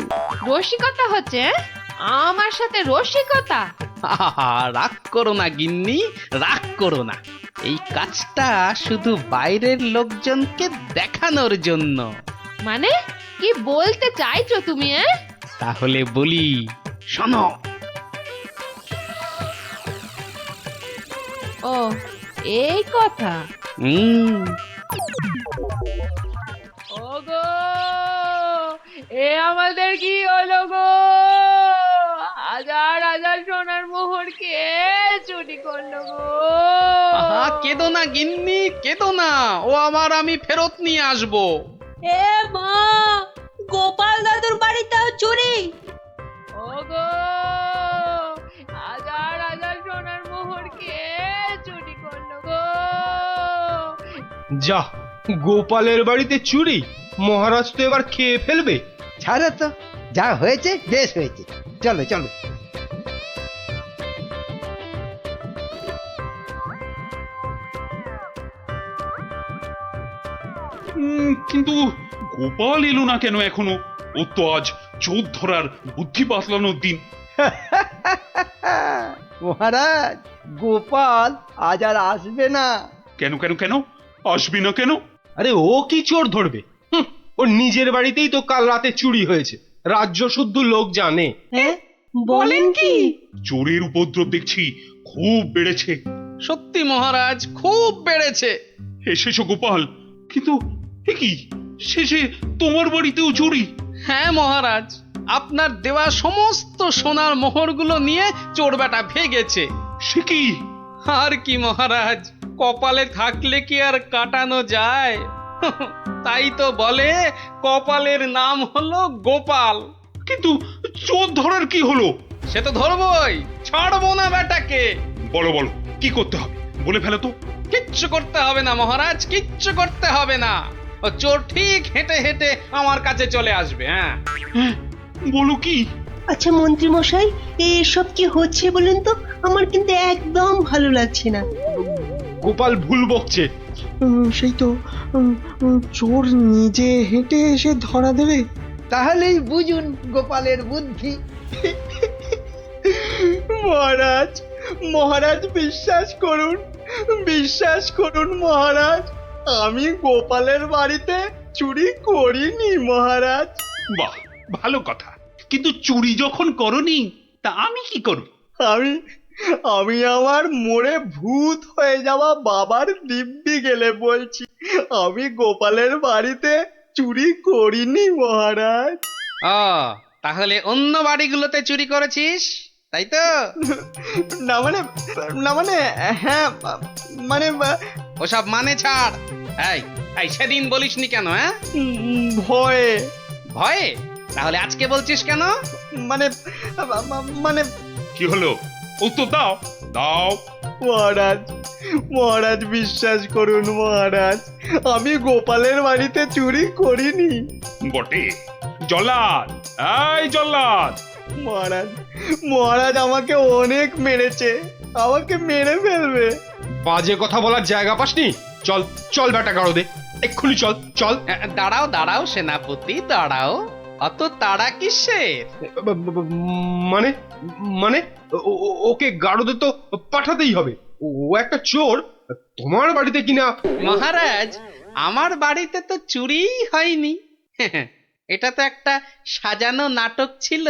রসিকতা হচ্ছে হ্যাঁ? আমার সাথে রসিকতা? আহা, রাগ করো না গিন্নি, রাগ করো না। এই কাজটা শুধু বাইরের লোকজনকে দেখানোর জন্য। মানে কি বলতে চাইছো তুমি? তাহলে বলি, শোনো। ও এই কথা। ওগো, এ আমাদের কি হলো গো? হাজার হাজার সোনার মোহর কে চুরি করলো গো? আহা, কেঁদো না গিন্নি, কেঁদো না। ও আমার, আমি ফেরত নিয়ে আসবো। এ মা, গোপাল দাদুর বাড়িতেও চুরি? ওগো, হাজার হাজার সোনার মোহর কে চুরি করলো গো? যা, গোপালের বাড়িতে চুরি? মহারাজ তো এবার খেয়ে ফেলবে। ছাড়ো তো, যা হয়েছে বেশ হয়েছে। চলো চলো। কিন্তু গোপাল এলো না কেন এখনো? ও তো আজ চোর ধরার বুদ্ধি বাতলানোর দিন। মহারাজ, গোপাল আজ আর আসবে না। কেন কেন কেন আসবি না কেন? আরে ও কি চোর ধরবে? ওর নিজের বাড়িতেই তো কাল রাতে চুরি হয়েছে, রাজ্য শুদ্ধ লোক জানে। হ্যাঁ, বলেন কি? চোরের উপদ্রব দেখছি খুব বেড়েছে। সত্যি মহারাজ, খুব বেড়েছে। এসেছো গোপাল, কিন্তু এ কি, শেষে তোমার বাড়িতেও চুরি? হ্যাঁ মহারাজ, আপনার দেওয়া সমস্ত সোনার মোহরগুলো নিয়ে চোর বেটা ভেগেছে। সে কি? আর কি মহারাজ, কপালে থাকলে কি আর কাটানো যায়? তাই তো বলে কপালের নাম হলো গোপাল। কিন্তু চোর ধরার কি হলো? সে তো ধরবই, ছাড়বো না বেটাকে। বলো বলো, কি করতে হবে বলে ফেলো তো। কিচ্ছু করতে হবে না মহারাজ, কিচ্ছু করতে হবে না। ও চোর ঠিক হেঁটে হেঁটে আমার কাছে চলে আসবে। হ্যাঁ, বলো কি? আচ্ছা মন্ত্রী মশাই, এসব কি হচ্ছে বলেন তো? আমার কিন্তু একদম ভালো লাগছে না। গোপাল ভুল বকছে। সেই তো, চোর নিজে হেঁটে এসে ধরা দেবে। তাহলেই বুঝুন গোপালের বুদ্ধি। মহারাজ, মহারাজ বিশ্বাস করুন, বিশ্বাস করুন মহারাজ, আমি গোপালের বাড়িতে চুরি করিনি মহারাজ। বাহ, ভালো কথা। কিন্তু চুরি যখন করনি, তা আমি কি করব? আমি আমি আমার মোড়ে ভূত হয়ে যাওয়া বাবার দিব্যি গেলে বলছি, আমি গোপালের বাড়িতে চুরি করিনি মহারাজ। ও তাহলে অন্য বাড়িগুলোতে চুরি করেছিস, তাই তো? না মানে, না মানে, হ্যাঁ মানে, ওসব মানে ছাড়। এই এই সেদিন বলিসনি কেন? হ্যাঁ, ভয়ে। ভয়ে? তাহলে আজকে বলছিস কেন? মানে, মানে কি হলো? উত্তর দাও, দাও। মহারাজ, মহারাজ বিশ্বাস করুন মহারাজ, আমি গোপালের বাড়িতে চুরি করিনি। বটে? জল্লাদ, এই জল্লাদ! মহারাজ, মহারাজ আমাকে অনেক মেরেছে, আমাকে মেরে ফেলবে। বাজে কথা বলার জায়গা পাসনি? চল চল বেটা গাড়ো দে, এক্ষুনি চল চল। দাঁড়াও দাঁড়াও সেনাপতি, দাঁড়াও। অত তাড়া কিসের? মানে মানে ওকে গাড়োতে তো পাঠাতেই হবে। ও একটা চোর, তোমার বাড়িতে কিনা। মহারাজ, আমার বাড়িতে তো চুরিই হয়নি। এটা তো একটা সাজানো নাটক ছিল।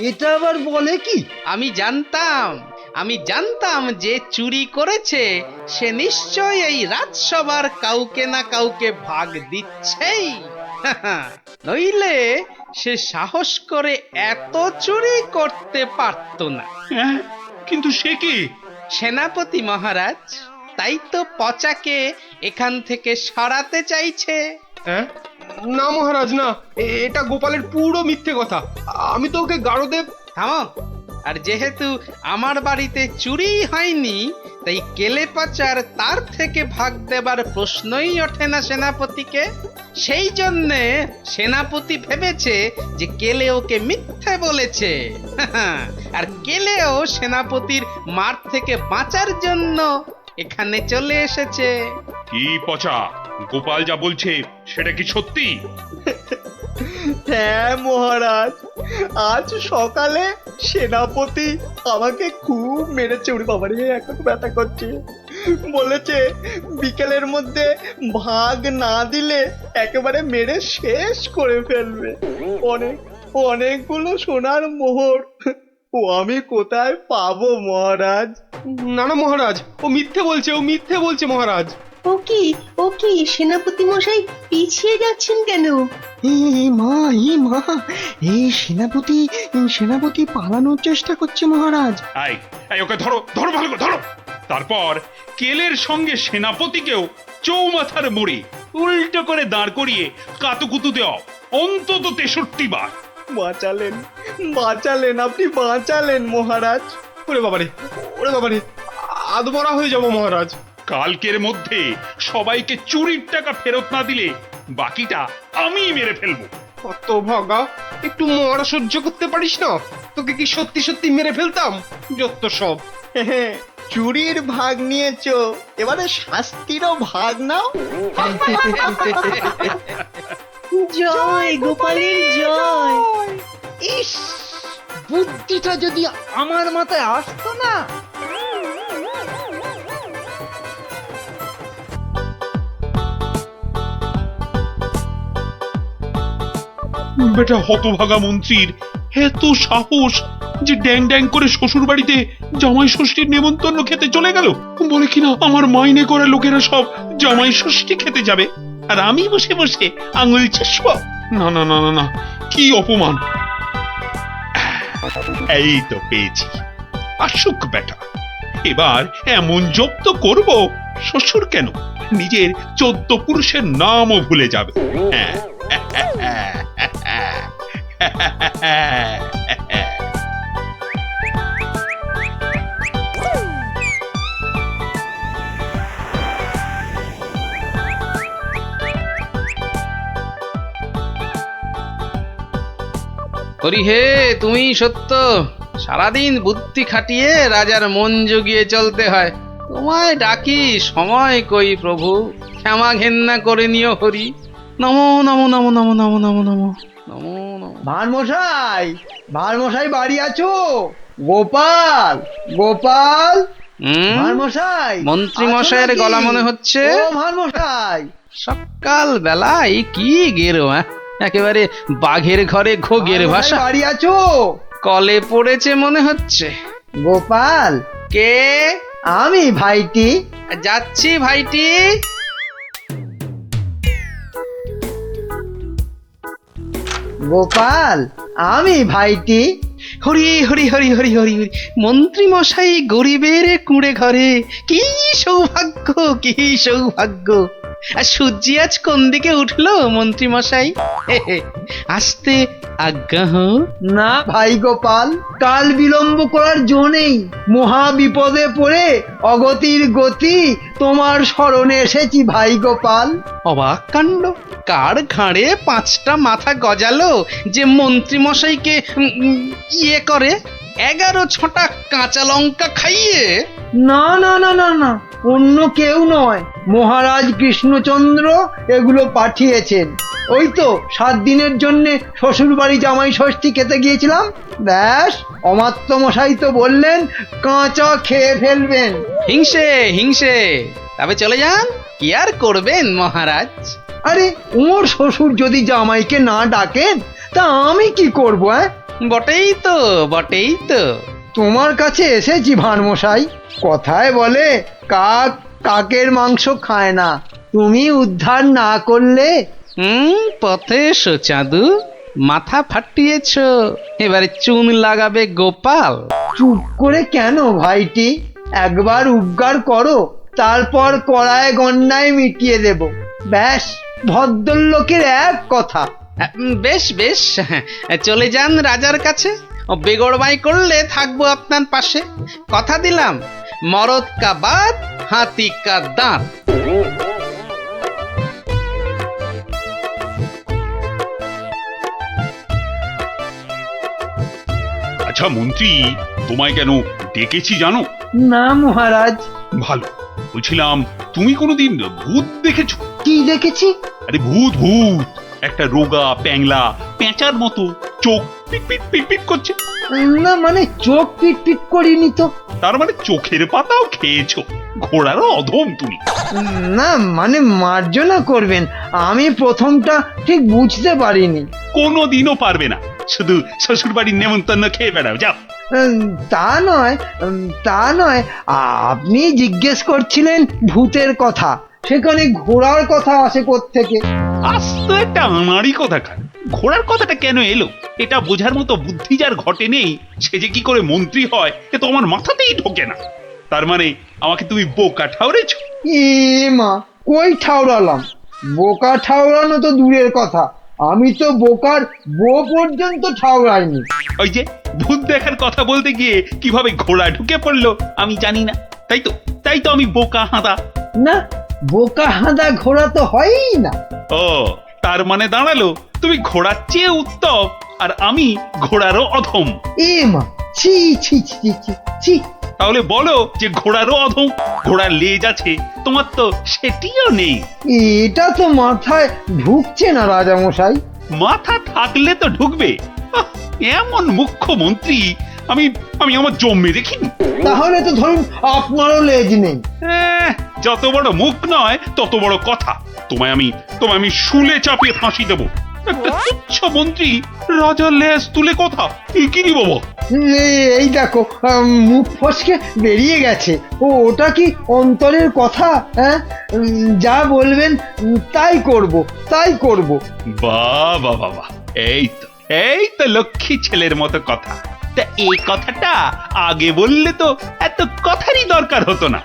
এটা আবার বলে কি? আমি জানতাম যে চুরি করেছে সে নিশ্চয়ই এই রাজসভার কাউকে না কাউকে ভাগ দিচ্ছেই। নইলে সে সাহস করে এত চুরি করতে পারত না। হ্যাঁ, কিন্তু সে কি? সেনাপতি মহারাজ, তাই তো পচাকে এখান থেকে সরাতে চাইছে। হ্যাঁ? না মহারাজ না, এটা গোপালের পুরো মিথ্যে কথা। আমি তো ওকে গাড়োতে। থামো। আর যেহেতু আমার বাড়িতে চুরি হয়নি, তাই কেলে পচার তার থেকে ভাগ দেবার প্রশ্নই ওঠে না সেনাপতিকে। সেই জন্যে সেনাপতি ভেবেছে যে কেলে ওকে মিথ্যে বলেছে। আর কেলেও সেনাপতির মার থেকে বাঁচার জন্য এখানে চলে এসেছে। কি পচা, গোপাল যা বলছে সেটা কি সত্যি? হ্যাঁ মহারাজ, আজ সকালে সেনাপতি আমাকে খুব মেরেছে। উড়ি বাবারে, এখন ব্যথা করছে। বলেছে বিকেলের মধ্যে ভাগ না দিলে একেবারে মেরে শেষ করে ফেলবে। অনেকগুলো সোনার মোহর ও আমি কোথায় পাবো মহারাজ? না না মহারাজ, ও মিথ্যে বলছে মহারাজ। ও কি সেনাপতি মশাই পিছিয়ে যাচ্ছেন কেন? মা এই সেনাপতি পালানোর চেষ্টা করছে মহারাজ। এই ওকে ধরো, ধরো ভালো করে ধরো। তারপর কেলের সঙ্গে সেনাপতিকেও চৌমাথার মোড়ে উল্টো করে দাঁড় করিয়ে কাতুকুতু দেওয়া অন্তত 63 বার। বাঁচালেন আপনি, বাঁচালেন মহারাজ। ওরে বাবারে, আদমরা হয়ে যাব মহারাজ। কালকের মধ্যে সবাইকে চুরির টাকা ফেরত না দিলে বাকিটা আমি মেরে ফেলবো। কত ভাগা, একটু মরা সহ্য করতে পারিস না? তোকে কি সত্যি মেরে ফেলতাম? যত সব। চুরির ভাগ নিয়েছো, এবারে শাস্তিরও ভাগ নাও। জয় গোপালের জয়। ইস, বুদ্ধিটা যদি আমার মাথায় আসতো না। বেটা হতভাগা মন্ত্রীর এত সাহস যে ড্যাং ড্যাং করে শ্বশুর বাড়িতে জামাই ষষ্ঠীর নেমন্তন্ন খেতে চলে গেল। বলে কিনা আমার মাইনে করা লোকেরা সব জামাই ষষ্ঠী খেতে যাবে, আর আমি বসে বসে আঙুল চুষব। না না না না না, কি অপমান! এই তো পেয়েছি, আসুক বেটা। এবার এমন জব্দ করব, শ্বশুর কেন নিজের 14 পুরুষের নামও ভুলে যাবে। হ্যাঁ হরি হে, তুমি সত্য। সারাদিন বুদ্ধি খাটিয়ে রাজার মন জুগিয়ে চলতে হয়। তোমায় ডাকি, সময় কই প্রভু, ক্ষমা ঘেন্না করে নিও হরি। নমো নমো নমো নমো নমো নমো নমো নমো নমো। ভারমশাই বাড়ি আছো? গোপাল ভারমশাই, মন্ত্রী মশাইয়ের আছো নাকি? গলা মনে হচ্ছে। ও ভারমশাই, সকাল বেলায় কি গেরো, একেবারে বাঘের ঘরে ঘোগের ভাষা। বাড়ি আছো? কলে পড়েছে মনে হচ্ছে। গোপাল, কে? আমি ভাইটি। যাচ্ছি ভাইটি। গোপাল, আমি ভাইটি। হরি হরি হরি হরি হরি হরি। মন্ত্রী মশাই গরিবের কুঁড়ে ঘরে, কি সৌভাগ্য, কি সৌভাগ্য। আর সূর্য আজ কোন দিকে উঠলো মন্ত্রী মশাই? আসতে আজ্ঞা হো। না ভাই গোপাল, কাল বিলম্ব করার জো নেই। মহা বিপদে পড়ে অগতির গতি তোমার শরণে এসেছি ভাই গোপাল। অবাক কাণ্ড, কার ঘাড়ে 5টা মাথা গজালো যে মন্ত্রী মশাইকে ইয়ে করে 11 ছটা কাঁচা লঙ্কা খাইয়ে? না না না না না, অন্য কেউ নয়, মহারাজ কৃষ্ণচন্দ্র এগুলো পাঠিয়েছেন। ওই তো 7 দিনের জন্য শ্বশুর বাড়ি জামাই ষষ্ঠী খেতে গিয়েছিলাম, ব্যাস অমাত্য মশাই তো বললেন কাঁচা খেয়ে ফেলবেন। হিংসে, তবে চলে যান, কি আর করবেন মহারাজ। আরে ওর শ্বশুর যদি জামাইকে না ডাকেন তা আমি কি করবো? বটেই তো। তোমার কাছে এসেছি ভানমশাই। কথায় বলে কাক কাকের মাংস খায় না, তুমি উদ্ধার না করলে। পথে এসো চাঁদু, মাথা ফাটিয়েছ, এবারে চুন লাগাবে গোপাল। চুপ করে কেন ভাইটি? একবার উদ্গার করো, তারপর কড়ায় গন্ডায় মিটিয়ে দেব। ব্যাস ভদ্রলোকের এক কথা। বেশ বেশ, চলে যান রাজার কাছে। বেগড়বাই করলে থাকবো আপনার পাশে। কথা দিলাম, মরদ কা বাত, হাতি কা দাঁত। আচ্ছা মন্ত্রী, তোমায় কেন ডেকেছি জানো? না মহারাজ। ভালো, বলছিলাম তুমি কোনোদিন ভূত দেখেছো? কি দেখেছি? আরে ভূত ভূত, একটা রোগা প্যাংলা পেঁচার মতো চোখ পিট পিট পিট পিট করছে। না মানে চোখ পিট পিট করিনি তো। তার মানে চোখের পাতাও খেয়েছো। ঘোড়ারও অধম তুমি। না মানে মার্জনা করবেন, আমি প্রথমটা ঠিক বুঝতে পারিনি। কোনোদিনও পারবে না, শুধু শ্বশুর বাড়ির নেমন্তন্ন খেয়ে বেড়াও, যাও। তা নয়, তা নয়, আপনি জিজ্ঞেস করছিলেন ভূতের কথা, সেখানে ঘোড়ার কথা আসে কোত্থেকে? আস্ত একটা আনাড়ি কথা খান, ঘোড়ার কথাটা কেন এলো এটা বোঝার মতো বুদ্ধি যার ঘটে নেই, সে যে কি করে মন্ত্রী হয় এ তো আমার মাথাতেই ঢোকে না। তার মানে আমাকে তুমি বোকা ঠাউরেছো? এ মা, কই ঠাউরালাম? বোকা ঠাউরানো তো দূরের কথা, আমি তো বোকার বউ পর্যন্ত ঠাউরাইনি। ওই যে ভূত দেখার কথা বলতে গিয়ে কিভাবে ঘোড়া ঢুকে পড়লো আমি জানি না, তাই তো আমি বোকা হাঁদা। না, বোকা হাঁদা ঘোড়া তো হয়ই না। ও, তার মানে দাঁড়ালো তুমি ঘোড়ার চেয়ে উত্তম আর আমি ঘোড়ারও অধম। এ মা, ছি ছি ছি ছি ছি। তাহলে বলো যে ঘোড়ারও অধম। ঘোড়ার লেজ আছে, তোমার তো সেটিও নেই। এটা তো মাথায় ঢুকছে না রাজামশাই। মাথা থাকলে তো ঢুকবে। আহ, এমন মুখ্যমন্ত্রী আমি আমি আমার জন্মে দেখিনি। তাহলে তো ধরুন আপনারও লেজ নেই। যত বড় মুখ নয় তত বড় কথা। তোমায় আমি শুলে চাপিয়ে ফাঁসি দেবো। একটা তুচ্ছ মন্ত্রী রাজার লেজ তুলে কথা, কি নি বাবা? এই দেখো, মুখ ফসকে বেরিয়ে গেছে। ওটা কি অন্তরের কথা? হ্যাঁ, যা বলবেন তাই করব। বাবা বাবা, এই তো লক্ষ্মী ছেলের মতো কথা। তা এই কথাটা আগে বললে তো এত কথারই দরকার হতো না।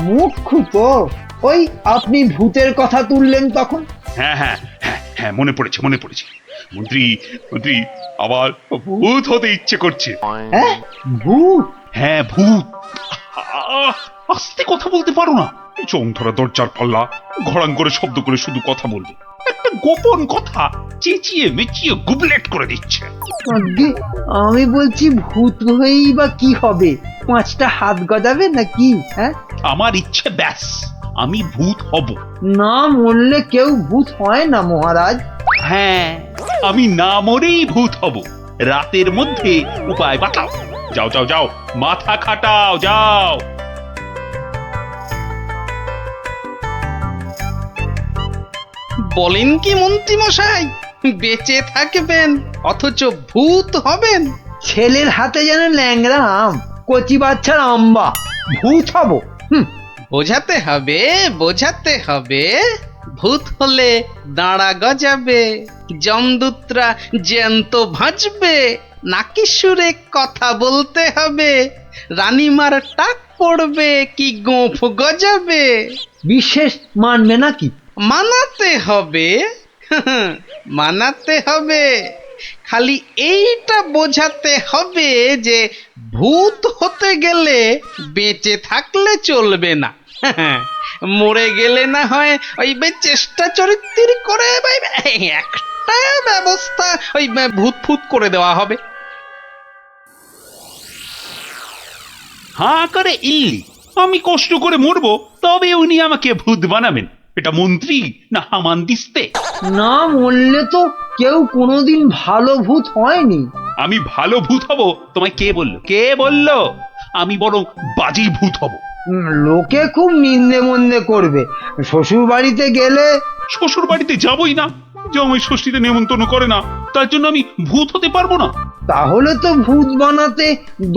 মুখ্য তো ওই আপনি ভূতের কথা তুললেন তখন। হ্যাঁ, মনে পড়েছে। মন্ত্রী আবার ভূত হতে ইচ্ছে করছে। হ্যাঁ, ভূত? হ্যাঁ, ভূত। আস্তে কথা বলতে পারো না? চোখ ধরা দরজার পাল্লা, ঘড়াং করে শব্দ করে শুধু কথা বলবে। একটা গোপন কথা চেঁচিয়ে মেচিয়ে গুবলেট করে দিচ্ছে। আমি বলছি ভূত হয়েই বা কি হবে? 5টা হাত গজাবে নাকি? হ্যাঁ, আমার ইচ্ছে ব্যাস, আমি ভূত হব। না মরলে কেউ ভূত হয় না মহারাজ। হ্যাঁ, আমি না মরেই ভূত হব। রাতের মধ্যে উপায় বাতাও। যাও, মাথা খাটাও, যাও। বলেন কি মন্ত্রী মশাই, বেঁচে থাকবেন অথচ ভূত হবেন? ছেলের হাতে যেন ল্যাংড়া আম, কচি বাচ্চার আম্বা, ভূত হব? বোঝাতে হবে। ভূত হলে দাঁড়া গজাবে, যমদূতরা জ্যান্ত ভাজবে, নাকি সুরে কথা বলতে হবে, রানীমার টাক পড়বে কি গোঁফ গজাবে। বিশেষ মানবে নাকি? মানাতে হবে। খালি এইটা বোঝাতে হবে যে ভূত হতে গেলে বেঁচে থাকলে চলবে না। মরে গেলে না হয় ওই চেষ্টা চরিত্র করে একটা ব্যবস্থা ওই ভূত ফুত করে দেওয়া হবে। হাঁ করে ইল্লি, আমি কষ্ট করে মরবো তবে উনি আমাকে ভূত বানাবেন? এটা মন্ত্রী না হামান দিস্তে? না মরলে তো কেউ কোনোদিন ভালো ভূত হয়নি। আমি ভালো ভূত হব তোমায় কে বললো? আমি বরং বাজি ভূত হব। লোকে খুব নিন্দে মন্দে করবে। শ্বশুর বাড়িতে গেলে? শ্বশুর বাড়িতে যাবই না, জামাই ষষ্ঠীতে নেমন্তন্ন করে না, তার জন্য আমি ভূত হতে পারবো না। তাহলে তো ভূত বানাতে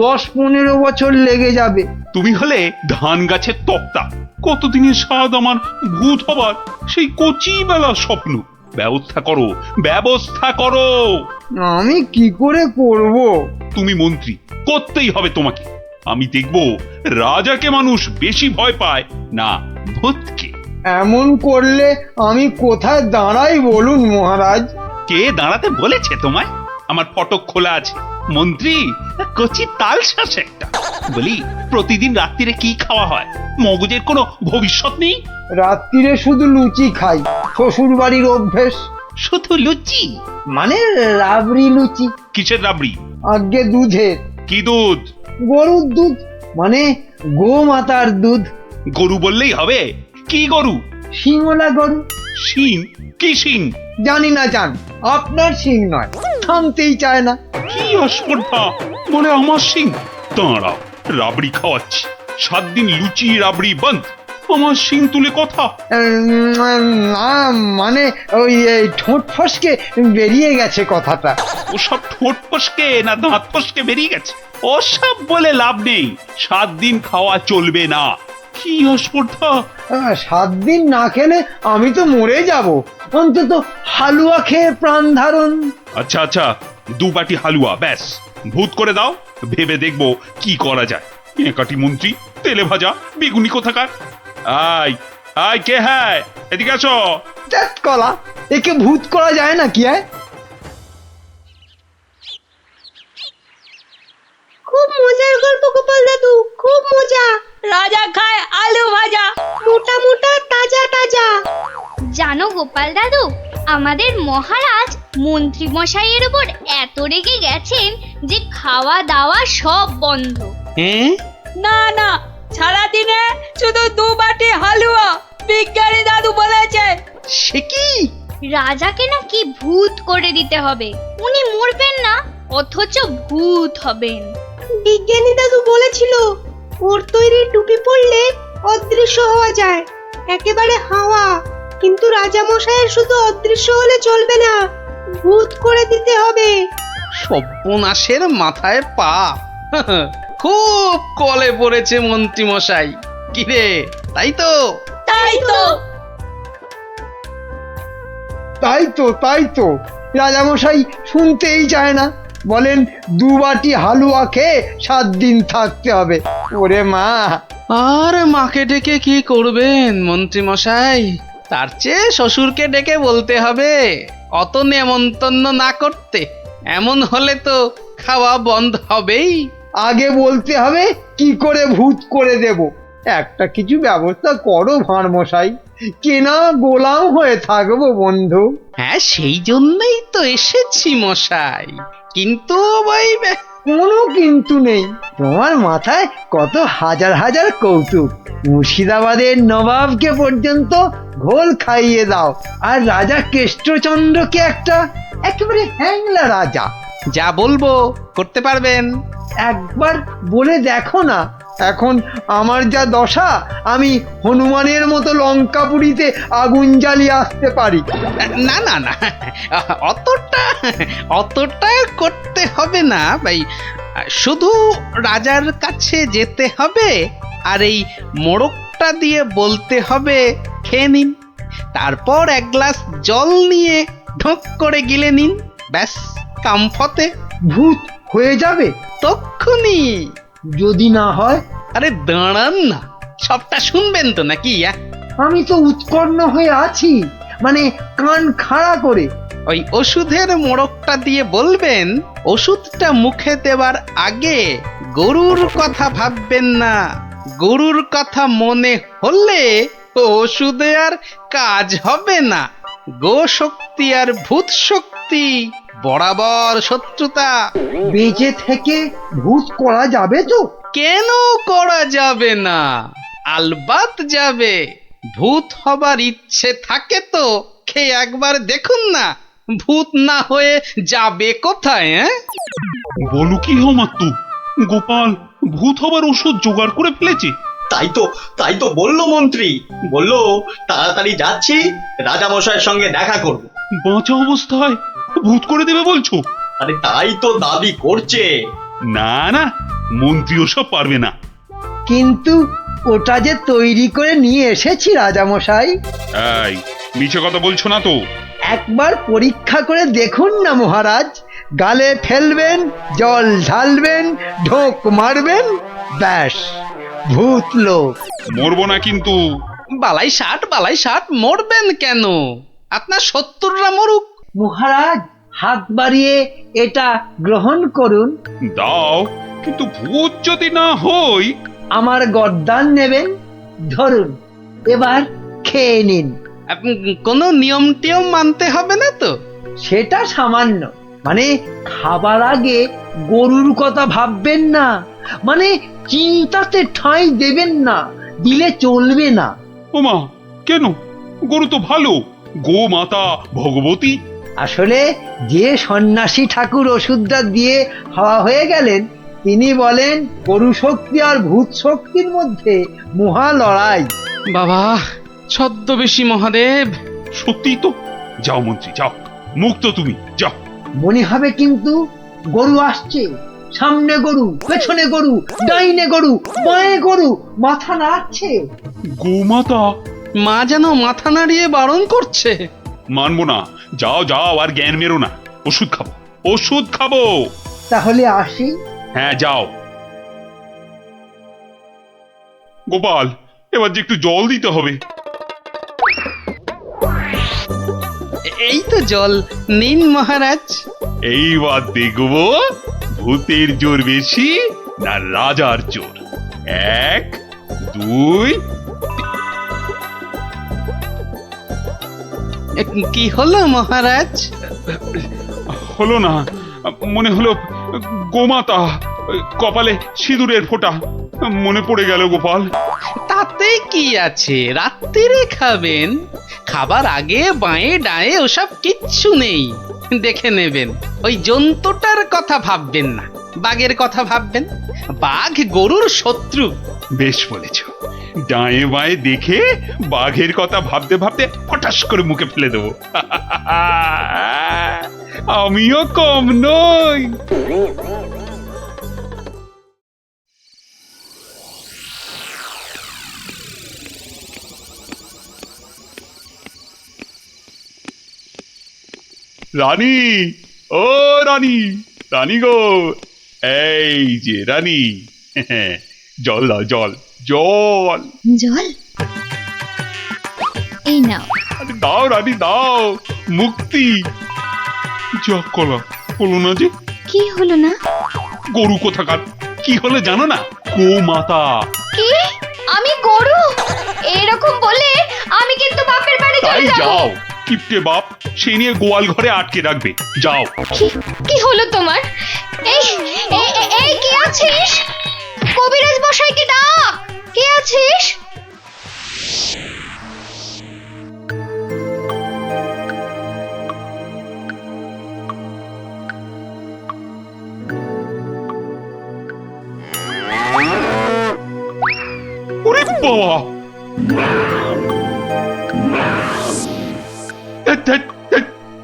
10-15 বছর লেগে যাবে। তুমি হলে ধান গাছের তক্তা, কতদিনের স্বাদ আমার ভূত হবার, সেই কচি বেলার স্বপ্ন। ব্যবস্থা করো। আমি কি করে করব? তুমি মন্ত্রী, করতেই হবে তোমাকে। আমি দেখব রাজাকে মানুষ বেশি ভয় পায় না ভূতকে। এমন করলে আমি কোথায় দাঁড়াই বলুন মহারাজ? কে দাঁড়াতে বলেছে তোমায়? আমার ফটক খোলা আছে। মন্ত্রী কচি তাল শ্বাস একটা। বলি, প্রতিদিন রাত্রিরে কি খাওয়া হয়? মগজের কোনো ভবিষ্যৎ নেই? রাত্রিরে শুধু লুচি খাই, শ্বশুর বাড়ির অভ্যেস। শুধু লুচি? মানে রাবড়ি লুচি। কিসের রাবড়ি? আগে দুধের। কি দুধ? গরুর দুধ, মানে গোমাতার দুধ। গরু বললেই হবে? কি গরু? শিঙলা গরু। শিং? কি শিং? জানি না জান, আপনার শিং নয়, থামতেই চায় না। কি অস্পর্ধা! বলে আমার শিং। দাঁড়াও, রাবড়ি খাওয়াচ্ছি। 7 দিন লুচি রাবড়ি বন্ধ, আমার শিং তুলে কথা। না মানে ওই এই ঠোঁট ফসকে বেরিয়ে গেছে কথাটা। ওসব ঠোঁট ফসকে না দাঁত ফসকে বেরিয়ে গেছে, ওসব বলে লাভ নেই। 7 দিন খাওয়া চলবে না। কি অস্পর্ধা! 7 দিন না খেলে আমি তো মরে যাব, অন্তত হালুয়া খেয়ে প্রাণ ধারণ। আচ্ছা আচ্ছা, 2 বাটি হালুয়া ব্যাস। ভূত করে দাও, ভেবে দেখবো কি করা যায়। কাটি মন্ত্রী, তেলে ভাজা বেগুনি কোথাকার। আয় আয়, কে হ্যায়? এদিকে আসো। ত্যাত কলা, একে ভূত করা যায় না কি? খুব মজার গল্প গোপাল দাদু, খুব মজা। রাজা খায় আলু ভাজা, মোটা মোটা তাজা তাজা। জানো গোপাল দাদু, আমাদের মহারাজ মন্ত্রী মশাইয়ের উপর এত রেগে গেছেন যে খাওয়া দাওয়া সব বন্ধ। হ্যাঁ, না না, সারাদিনে শুধু 2 বাটি হালুয়া। বিজ্ঞানী দাদু বলেছে। সে কি? রাজাকে নাকি ভূত করে দিতে হবে, উনি মরবেন না অথচ ভূত হবেন। বিজ্ঞানী দাদু বলেছিল ওর তৈরি টুপি পরলে অদৃশ্য হওয়া যায়, একেবারে হাওয়া। কিন্তু রাজা মশাইয়ের শুধু অদৃশ্য হলে চলবে না, ভূত করে দিতে হবে। সর্বনাশের মাথায় পা। খুব কলে পড়েছে মন্ত্রী মশাই। কিরে, তাই তো? তাই তো। তাই তো রাজামশাই শুনতেই চায় না, বলেন 2 বাটি হালুয়া খেয়ে 7 দিন থাকতে হবে। ওরে মা! আর মাকে ডেকে কি করবেন মন্ত্রী মশাই? তার চেয়ে শ্বশুরকে ডেকে বলতে হবে অত নেমন্তন্ন না করতে। এমন হলে তো খাওয়া বন্ধ হবেই। আগে বলতে হবে কি করে ভূত করে দেব। একটা কিছু ব্যবস্থা করো ভাঁড় মশাই, কেনা গোলাম হয়ে থাকবো বন্ধু। হ্যাঁ, সেই জন্যই তো এসেছি মশাই। কিন্তু ওই কোনো কিন্তু নেই, তোমার মাথায় কত হাজার হাজার কৌতুক। মুর্শিদাবাদের নবাবকে পর্যন্ত ঘোল খাইয়ে দাও, আর রাজা কেষ্টচন্দ্রকে একেবারে হ্যাংলা রাজা। যা বলবো করতে পারবেন। একবার বলে দেখো না। এখন আমার যা দশা, আমি হনুমানের মতো লঙ্কাপুরীতে আগুন জ্বালিয়ে আসতে পারি। না না না, অতটা করতে হবে না ভাই। শুধু রাজার কাছে যেতে হবে আর এই মোড়কটা দিয়ে বলতে হবে খেয়ে নিন। তারপর 1 গ্লাস জল নিয়ে ঢোক করে গিলে নিন, ব্যাস কাম ফতে। ভূত হয়ে যাবে তক্ষুনি। যদি না হয়? আরে দাঁড়ান না, সবটা শুনবেন তো নাকি? আমি তো উৎকণ্ঠ হয়ে আছি, মানে কান খাড়া করে। ওই ওষুধের মোড়কটা দিয়ে বলবেন ওষুধটা মুখে দেওয়ার আগে গরুর কথা ভাববেন না। গরুর কথা মনে হলে ওষুধে আর কাজ হবে না। গো শক্তি আর ভূত শক্তি বরাবর শত্রুতা। বেঁচে থেকে ভূত করা যাবে তো? কেন করা যাবে না? আলবাত যাবে। ভূত হবার ইচ্ছে থাকে তো খেয়ে একবার দেখুন না, ভূত না হয়ে যাবে কোথায়? বলো কি হোমাত্তু, গোপাল ভূত হবার ওষুধ জোগাড় করে ফেলেছে। তাই তো বললো মন্ত্রী, বললো তাড়াতাড়ি যাচ্ছি, রাজামশাইয়ের সঙ্গে দেখা করব। বাঁচা অবস্থায় ভূত করে দেবে বলছো? আরে তাই তো দাবি করছে। না না, মন্ত্রী ওসব পারবে না। কিন্তু ওটা যে তৈরি করে নিয়ে এসেছি রাজামশাই। এই মিছে কথা বলছো না তো? একবার পরীক্ষা করে দেখুন না মহারাজ। গালে ফেলবেন, জল ঢালবেন, ঢোক মারবেন, ব্যাস ভূত লোক। মরবো না কিন্তু। বালাই ষাট মরবেন কেন? আপনার 70রা মরুক। মহারাজ হাত বাড়িয়ে এটা গ্রহণ করুন। দাও, কিন্তু ভূত যদি না হই? আমার গর্দান নেবেন, ধরুন, এবার খেয়ে নিন। কোনো নিয়ম টিয়ম মানতে হবে না তো? সেটা সামান্য, মানে খাবার আগে গরুর কথা ভাববেন না, মানে চিন্তাতে ঠাঁই দেবেন না, দিলে চলবে না। ওমা, কেন? গরু তো ভালো, গোমাতা ভগবতী। আসলে যে সন্ন্যাসী ঠাকুর ওষুধটা দিয়ে হাওয়া হয়ে গেলেন, তিনি বলেন গরু শক্তি আর ভূত শক্তির মধ্যে মহা লড়াই। বাবা ছদ্মবেশী মহাদেব। সত্যি তো। যাও মন্ত্রী যাও, মুক্ত তুমি, যাও। মনে হবে কিন্তু গরু আসছে, সামনে গরু, পেছনে গরু, ডাইনে গরু, বাঁয়ে গরু, মাথা নাড়ছে। গোমাতা। মা যেন মাথা নাড়িয়ে বারণ করছে। মানবো না, যাও যাও, আর জ্ঞান মেরো না। ওষুধ খাবো, ওষুধ খাবো। তাহলে আসি। হ্যাঁ যাও। গোপাল, এবার যে একটু জল দিতে হবে। এই তো জল, নিন মহারাজ। এইবার দেখবো ভূতের জোর বেশি না রাজার জোর। 1 2। কি হলো মহারাজ? হলো না, মনে হলো গোমাতা, কপালে সিঁদুরের ফোঁটা মনে পড়ে গেল গোপাল। তাতে কি আছে, রাত্রিরে খাবেন। খাবার আগে বাঁয়ে ডায়ে ওসব কিচ্ছু নেই, দেখে নেবেন। ওই জন্তুটার কথা ভাববেন না, বাঘের কথা ভাববেন। বাঘ গরুর শত্রু। বেশ বলেছ, ডায়ে বাঁয়ে দেখে বাঘের কথা ভাবতে ভাবতে হঠাৎ করে মুখে ফেলে দেবো। আমিও কম নই। রানী, ও রানী, রানী গো, এই যে রানী, জল দাও, জল জল। জল এই নাও। আরে দাও রানী দাও, মুক্তি। যা কলা হলো না যে। কি হলো না? গরু কোথাকার, কি হলো জানো না? গোমাতা। কি? আমি গরু? এরকম বলে আমি কিন্তু বাপের বাড়ি তাই চলে যাব। যাও, কিপটে বাপ সে নিয়ে গোয়াল ঘরে আটকে রাখবে। যাও। কি হলো তোমার? এই এই- এই কি আছিস? কবিরাজ মশাইকে ডাক। কে আছিস? ওরে বাবা,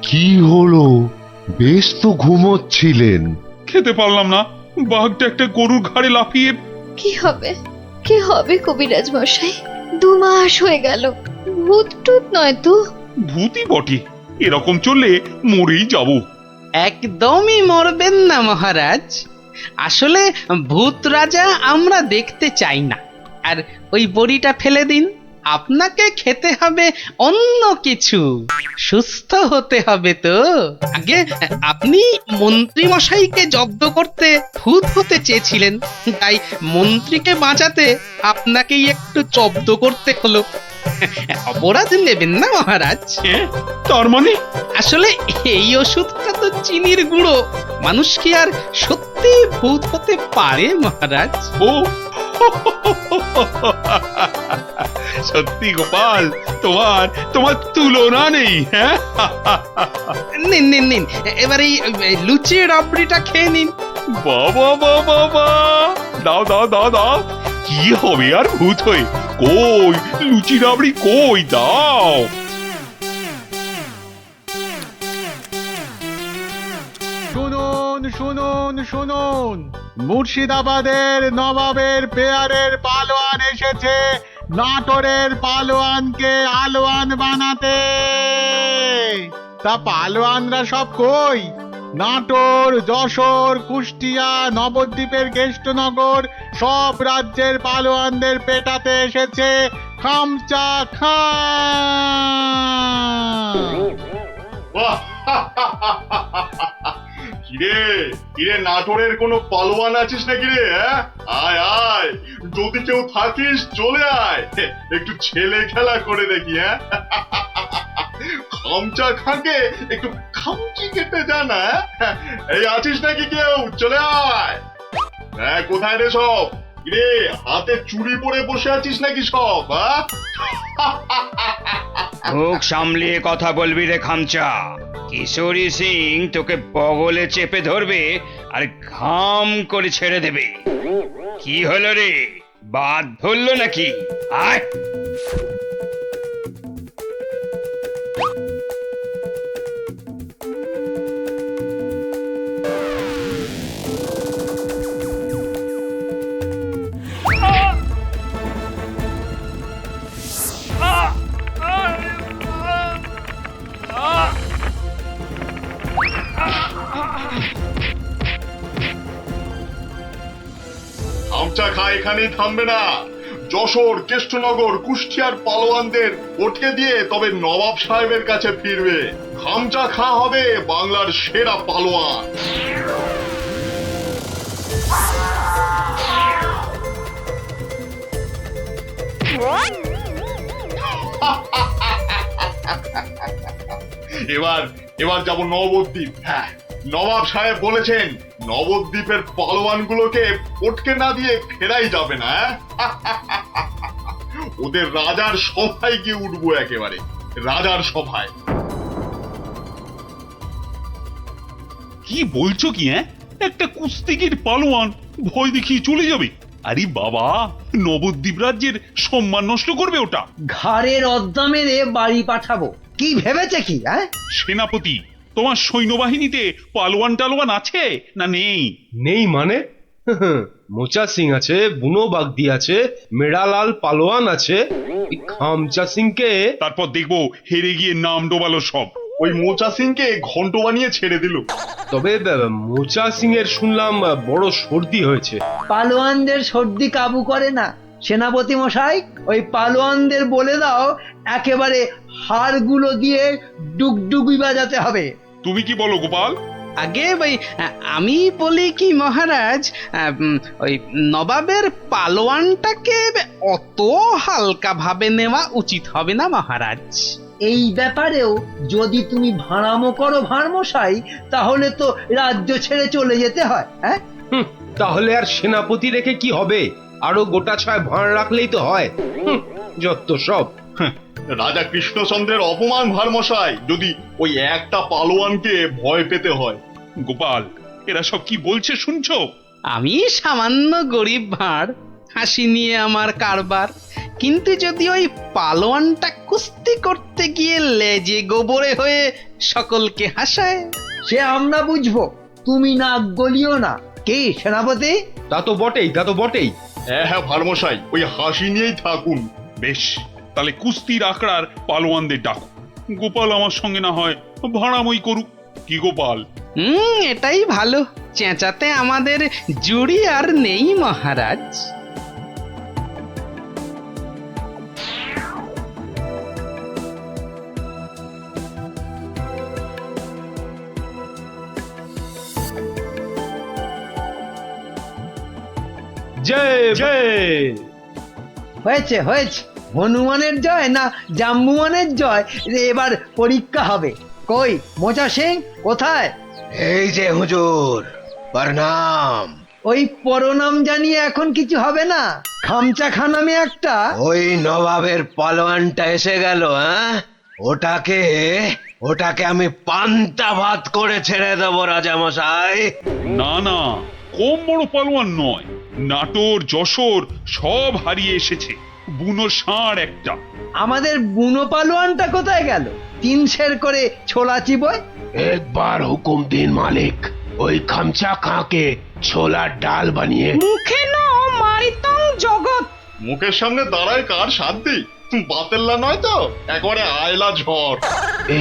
কি হলো? বেশ তো ঘুমোচ্ছিলেন। খেতে পারলাম না, বাঘটা একটা গরুর ঘাড়ে লাফিয়ে। কি হবে? কি হবে কবিরাজ মশাই? 2 মাস হয়ে গেল। ভূত টুত নয় তো? ভূতই বটে, এরকম চললে মরেই যাব। একদমই মরবেন না মহারাজ। আসলে ভূত রাজা আমরা দেখতে চাই না। আর ওই বড়িটা ফেলে দিন, আপনাকে খেতে হবে অন্য কিছু। সুস্থ হতে হবে তো। আগে আপনি মন্ত্রী মশাইকে জব্দ করতে ভূত হতে চেয়েছিলেন, তাই মন্ত্রীকে বাঁচাতে আপনাকেই একটু জব্দ করতে হলো। অপরাধ নেবেন না মহারাজ। তার মানে? আসলে এই ওষুধটা তো চিনির গুঁড়ো, মানুষ কি আর সত্যি ভূত হতে পারে মহারাজ? ও সত্যি গোপাল, তোমার তোমার তুলনা নেই। হ্যাঁ, নিন নিন নিন, এবার এই লুচি রাবড়িটা খেয়ে নিন। বাবা বাবা বাবা, দাও দাও দাও দাও। কি হবে আর ভূত হয়ে? কই লুচি রাবড়ি কই, দাও। শুনুন শুনুন শুনুন, মুর্শিদাবাদের নবাবের পেয়ারের পালোয়ান এসেছে নাটোরের পালোয়ানকে আলোয়ান বানাতে। তা পালোয়ানরা সব কই? নাটোর, যশোর, কুষ্টিয়া, নবদ্বীপের কেষ্টনগর সব রাজ্যের পালোয়ানদের পেটাতে এসেছে খামচা খান। কিরে কিরে, নাটোরের কোনো পালোয়ান আছিস নাকি রে? আয় আয়, যদি কেউ থাকিস চলে আয়, একটু ছেলে খেলা করে দেখি। খামচা খাকে একটু খামচি কেটে জানা। এই আছিস নাকি কেউ? চলে আয়। কোথায় রে সব? রে হাতে চুড়ি পরে বসে আছিস নাকি সব? মুখ সামলিয়ে কথা বলবি রে খামচা। কিশোরী সিং তোকে বগলে চেপে ধরবে আর ঘাম করে ছেড়ে দেবে। কি হলো রে, বাদ ধরলো নাকি? আয় খামচা খা এখানেই থামবে না। যশোর, কেষ্টনগর, কুষ্টিয়ার পালোয়ানদের ওটকে দিয়ে তবে নবাব সাহেবের কাছে ফিরবে। খামচা খা হবে বাংলার সেরা পালোয়ান। এবার এবার যাব নবদ্বীপ। হ্যাঁ, নবাব সাহেব বলেছেন নবদ্বীপের পালোয়ানগুলোকে পটকে না দিয়ে ফেরাই যাবে না। ওদের রাজার সভায় গিয়ে উঠবো, একেবারে রাজার সভায়। কি বলছো কি? একটা কুস্তিগির পালোয়ান ভয় দেখিয়ে চলে যাবে? আরে বাবা, নবদ্বীপ রাজ্যের সম্মান নষ্ট করবে ওটা। ঘাড়ের অদ্দা মেরে বাড়ি পাঠাবো। কি ভেবেছে কি? সেনাপতি, তোমার সৈন্যবাহিনীতে পালোয়ান টালোয়ান আছে না নেই? নেই মানে? মোচা সিং আছে, বুনো বাগদি আছে, মেড়ালাল পালোয়ান আছে, এই খামচা সিংকে। তারপর দেখবো হেরে গিয়ে নাম ডোবালো সব। ওই মোচা সিংকে ঘন্ট বানিয়ে ছেড়ে দিল। তবে মোচা সিং এর শুনলাম বড় সর্দি হয়েছে। পালোয়ানদের সর্দি কাবু করে না সেনাপতি মশাই। ওই পালোয়ানদের বলে দাও একেবারে হাড়গুলো দিয়ে ডুগডুগি বাজাতে হবে। তুমি কি বলো গোপাল? আগে ওই আমি বলি কি মহারাজ, ওই নবাবের পালোয়ানটাকে অত হালকা ভাবে নেওয়া উচিত হবে না মহারাজ। এই ব্যাপারেও যদি তুমি ভাড়ামো করো ভাড়মশাই, তাহলে তো রাজ্য ছেড়ে চলে যেতে হয়। হ্যাঁ, তাহলে আর সেনাপতি রেখে কি হবে? আরো গোটা ছয় ভাঁড় রাখলেই তো হয়। যত সব। রাজা কৃষ্ণচন্দ্রের অপমান ভারমশাই, যদি ওই একটা পালোয়ানকে ভয় পেতে হয়। গোপাল, এরা সব কি বলছে শুনছো? আমি সামান্য গরিব ভাঁড়, হাসি নিয়ে আমার কারবার। কিন্তু যদি ওই পালোয়ানটা কুস্তি করতে গিয়ে লেজে গোবরে হয়ে সকলকে হাসায়, সে আমরা বুঝবো, তুমি নাক গলিও না। কি সেনাপতি? তা তো বটেই, তা তো বটেই। হ্যাঁ হ্যাঁ ভারমশাই, ওই হাসি নিয়েই থাকুন। বেশ, তাহলে কুস্তির আখড়ার পালোয়ানদের ডাকো। গোপাল আমার সঙ্গে না হয় ভাড়ামই করুক। কি গোপাল? এটাই ভালো। চেঁচাতে আমাদের জুড়ি আর নেই মহারাজ। জয় জয়। হয়েছে হয়েছে, হনুমানের জয় না জাম্বুয়ানের জয় এবার পরীক্ষা হবে। কই মোচা সিং কোথায়? এই যে হুজুর, প্রণাম। ওই পরনাম জানিয়ে এখন কিছু হবে না। খামচা খানামে একটা ওই নবাবের পালোয়ানটা এসে গেল। ওটাকে আমি পান্তা ভাত করে ছেড়ে দেবো রাজামশাই। না না, কম বড় পালোয়ান নয়। নাটোর, যশোর সব হারিয়ে এসেছে। বুনো ষাঁড় একটা। আমাদের বুনো পালোয়ানটা কোথায় গেল? 3 সের করে ছোলা চিবোয়। একবার হুকুম দিন মালিক, ওই খামচা খাঁকে ছোলার ডাল বানিয়ে। মুখে ন মারিতং জগৎ। মুখের সামনে দাঁড়ায় কার শান্তি? বাতেল্লা নয় তো, একবারে আয়লা ঝড়।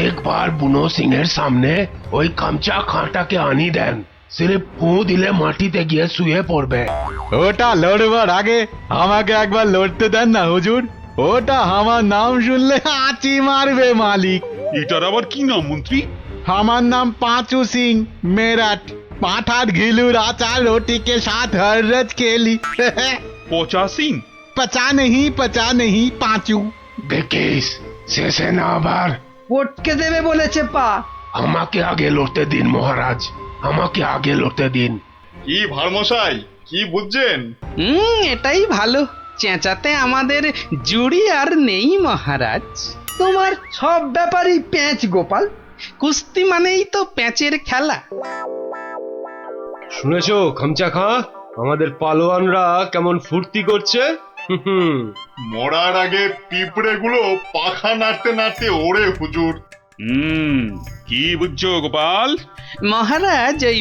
একবার বুনো সিং এর সামনে ওই খামচা খাঁটাকে আনি দেন, সিরিফ ফু দিলে মাটিতে গিয়ে শুয়ে পড়বে। ওটা লড়বার আগে আমাকে একবার লড়তে দেন না হুজুর। ওটা আমার নাম শুনলে আঁচি মারবে মালিক। এটার আবার কি নাম মন্ত্রী? আমার নাম पांचू सिंह मेरठ। पाठार घिलूर आचार रोटी के साथ हर रोज खेली। পচা সিং? पचा नहीं पांचू। দেখিস শেষে না আবার পটকে দেবে বলেছে পা। আমাকে আগে লড়তে দিন মহারাজ, আমাকে আগে লড়তে দিন। কি ভারমশাই, কি বুঝছেন? এটাই ভালো, চেঁচাতে আমাদের জুড়ি আর নেই মহারাজ। তোমার সব ব্যাপারই প্যাঁচ গোপাল। কুস্তি মানেই তো প্যাঁচের খেলা। শুনেছো খামচা খাঁ, আমাদের পালোয়ানরা কেমন ফুর্তি করছে? মরার আগে পিঁপড়েগুলো পাখা নাড়তে নাড়তে ওড়ে হুজুর। কি বুঝছো গোপাল? মহারাজ, ওই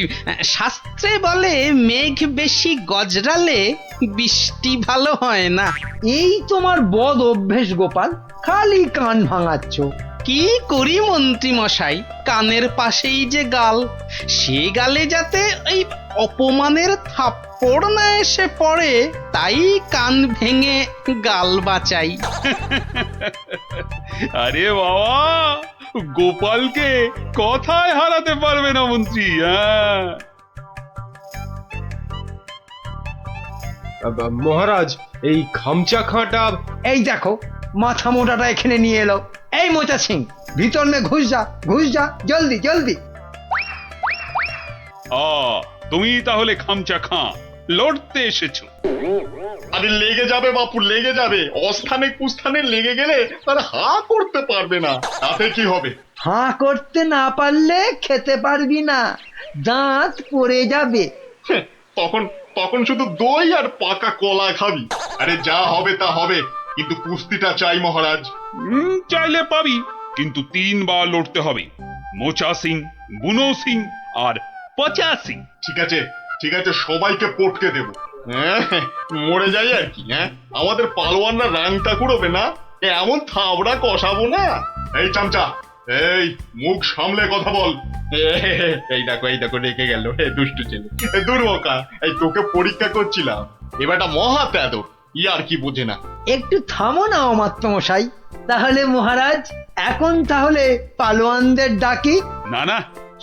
শাস্ত্রে বলে মেঘ বেশি গজরালে বৃষ্টি ভালো হয় না। এই তোমার বদ অভ্যেস গোপাল, খালি কান ভাঙাচ্ছ। কি করি মন্ত্রী মশাই, কানের পাশেই যে গাল, সে গালে যাতে ওই অপমানের থাপ্পড় না এসে পড়ে, তাই কান ভেঙে গাল বাঁচাই। আরে বাবা, গোপালকে কথায় হারাতে পারবে না মন্ত্রী। মহারাজ, এই খামচা খাঁটা। এই দেখো, মাথা মোটাটা এখানে নিয়ে এলো। এই মোচা সিং, ভিতর মে ঘুষ যা জলদি জলদি। তুমি তাহলে খামচা খাঁ লড়তে এসেছো? আরে লেগে যাবে বাপু, লেগে যাবে। অস্থানে কুস্থানে লেগে গেলে তার হা করতে পারবে না, তাতে কি হবে? হাঁ করতে না পারলে খেতে পারবি না, দাঁত পড়ে যাবে। তখন তখন শুধু দই আর পাকা কলা খাবি। আরে যা হবে তা হবে, কিন্তু কুস্তিটা চাই মহারাজ। চাইলে পাবি, কিন্তু 3 বার লড়তে হবে। মোচা সিং, বুনো সিং আর পচা সিং। ঠিক আছে ঠিক আছে, সবাইকে পটকে দেব। মরে যাই আর কি। আমাদের পালোয়ানরা রাংটা কুড়োবে না, এমন থাবড়া কষাবো না। এই চামচা, এই মুখ সামলে কথা বল। এই দেখো রেখে গেল, দুষ্টু ছেলে, দুর্মকা। এই তোকে পরীক্ষা করছিলাম, এবারটা মহা তেদর, আর কি বোঝে না। একটু থামো না অমাত্য মশাই। তাহলে মহারাজ, এখন তাহলে পালোয়ানদের ডাকি। না,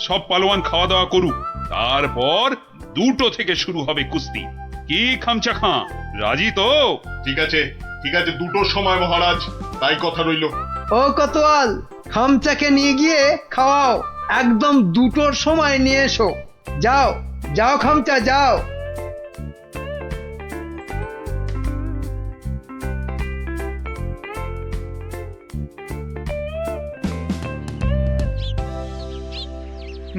সব পালোয়ান খাওয়া দাওয়া করুক, তারপর 2টো থেকে শুরু হবে কুস্তি। কি খামচা খাঁ, রাজি তো? ঠিক আছে 2টোর সময় মহারাজ, তাই কথা রইল। ও কোতোয়াল, খামচাকে নিয়ে গিয়ে খাওয়াও। একদম 2টোর সময় নিয়ে এসো। যাও খামচা, যাও।